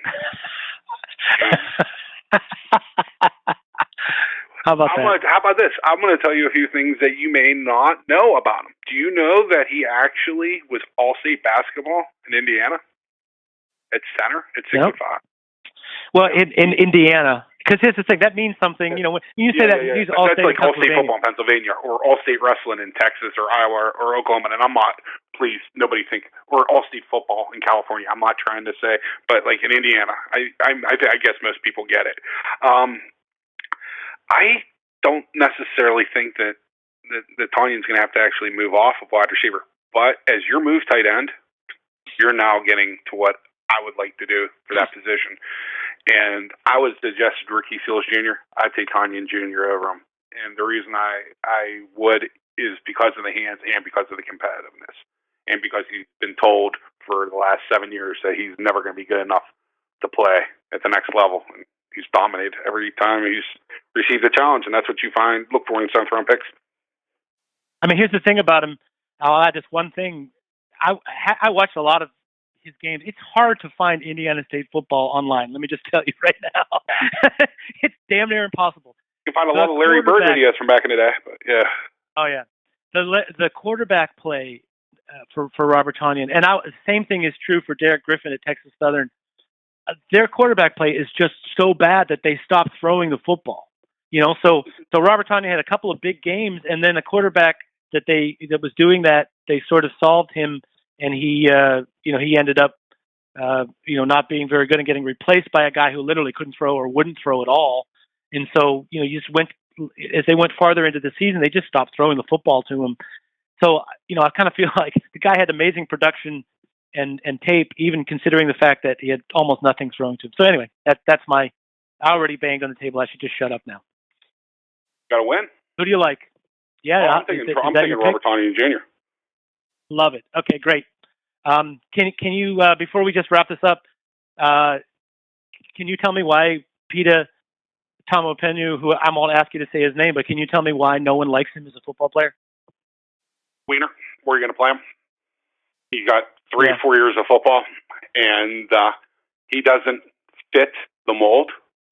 How about that? How about this? I'm going to tell you a few things that you may not know about him. Do you know that he actually was all-state basketball in Indiana at center at 6'5"? Yep. Well, in Indiana, because here's the thing, that means something. You know, when you say he's all-state, that's like all-state football in Pennsylvania, or all-state wrestling in Texas, or Iowa, or Oklahoma. And I'm not, please, nobody think, or all-state football in California. I'm not trying to say, but like in Indiana, I guess most people get it. I don't necessarily think that Tanyan's going to have to actually move off of wide receiver. But as your move tight end, you're now getting to what I would like to do for that position. And I would suggest Ricky Seals Jr. I'd take Tanyan Jr. over him. And the reason I would is because of the hands and because of the competitiveness. And because he's been told for the last 7 years that he's never going to be good enough to play at the next level. And he's dominated every time he's received a challenge, and that's what you look for in 7th round picks. I mean, here's the thing about him. I'll add just one thing. I watched a lot of his games. It's hard to find Indiana State football online. Let me just tell you right now. It's damn near impossible. You can find a lot of Larry Bird videos from back in the day, but yeah. Oh, yeah. The quarterback play for Robert Tanyan, and same thing is true for Derek Griffin at Texas Southern. Their quarterback play is just so bad that they stopped throwing the football. You know, so Robert Tanyan had a couple of big games, and then a quarterback that was doing that, they sort of solved him, and he ended up not being very good and getting replaced by a guy who literally couldn't throw or wouldn't throw at all. And so, as they went farther into the season, they just stopped throwing the football to him. So, I kind of feel like the guy had amazing production and tape, even considering the fact that he had almost nothing thrown to him. So anyway, that's I already banged on the table. I should just shut up now. Got to win. Who do you like? Yeah, I'm thinking Robert Tanyan Jr. Love it. Okay, great. Can you before we just wrap this up, can you tell me why Peter Tomopenu, who I won't ask you to say his name, but can you tell me why no one likes him as a football player? Wiener, where are you going to play him? He got 3 or 4 years of football, and he doesn't fit the mold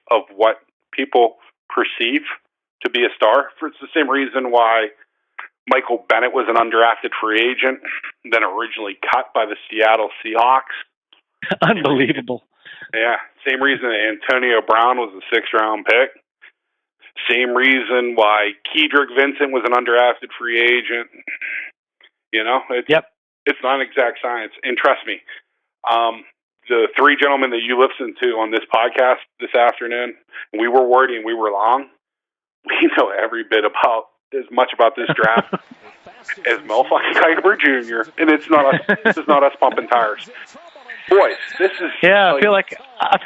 of what people perceive to be a star. It's the same reason why Michael Bennett was an undrafted free agent, then originally cut by the Seattle Seahawks. Unbelievable. Yeah, same reason Antonio Brown was a 6th-round pick. Same reason why Kedrick Vincent was an undrafted free agent. It's not an exact science. And trust me, the 3 gentlemen that you listened to on this podcast this afternoon, we were wordy and we were long. We know every bit about as much about this draft as Mel fucking Kiper Jr. And it's not us. This is not us pumping tires, boys. This is I feel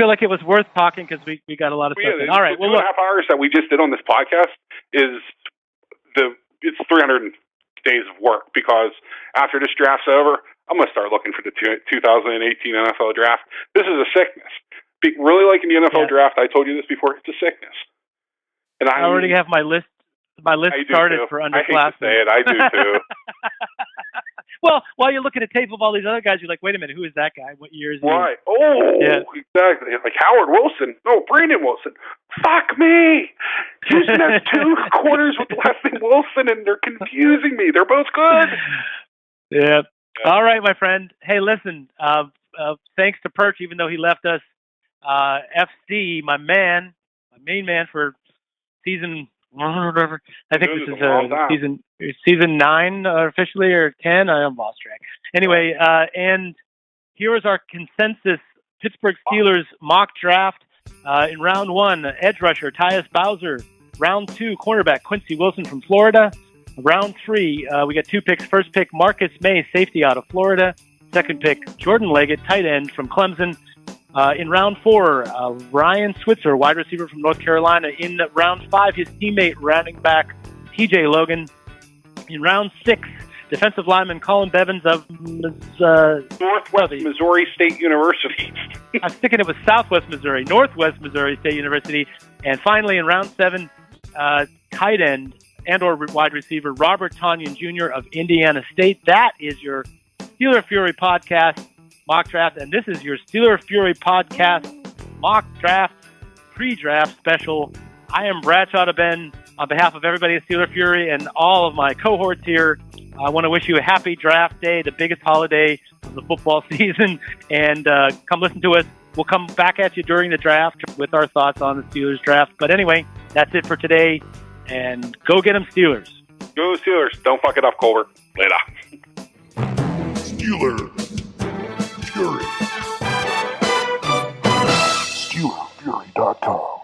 like it was worth talking because we got a lot of stuff in. All right, the 2.5 hours that we just did on this podcast it's 300 days of work, because after this draft's over, I'm going to start looking for the 2018 NFL draft. This is a sickness. Really liking the NFL draft. I told you this before. It's a sickness. And I already have my list. My list started for underclassmen. I hate to say it. I do too. Well, while you're looking at tape of all these other guys, you're like, wait a minute, who is that guy? What year is he? Right. Oh, yeah. Exactly. Like Howard Wilson. No, Brandon Wilson. Fuck me. Houston has 2 corners with the last name Wilson, and they're confusing me. They're both good. Yeah. All right, my friend. Hey, listen, thanks to Perch, even though he left us, FC, my main man for season, whatever. I think this is season 9 officially, or 10. I'm lost track. Anyway, and here is our consensus Pittsburgh Steelers mock draft. In round 1, edge rusher Tyus Bowser. Round 2, cornerback Quincy Wilson from Florida. Round 3, we got 2 picks. First pick, Marcus May, safety out of Florida. Second pick, Jordan Leggett, tight end from Clemson. In round 4, Ryan Switzer, wide receiver from North Carolina. In round 5, his teammate, running back TJ Logan. In round 6, defensive lineman Colin Bevins of Northwest Missouri State University. I was thinking it was Southwest Missouri, Northwest Missouri State University. And finally, in round 7, tight end and/or wide receiver Robert Tanyan Jr. of Indiana State. That is your Steeler Fury podcast mock draft, and this is your Steeler Fury podcast mock draft pre-draft special I am Bradshaw Ben. On behalf of everybody at Steeler Fury and all of my cohorts here, I want to wish you a happy draft day, the biggest holiday of the football season, and come listen to us. We'll come back at you during the draft with our thoughts on the Steelers draft. But anyway, that's it for today, and go get them, Steelers. Go Steelers. Don't fuck it up, Colbert. Later. Steeler Fury. SteelerFury.com.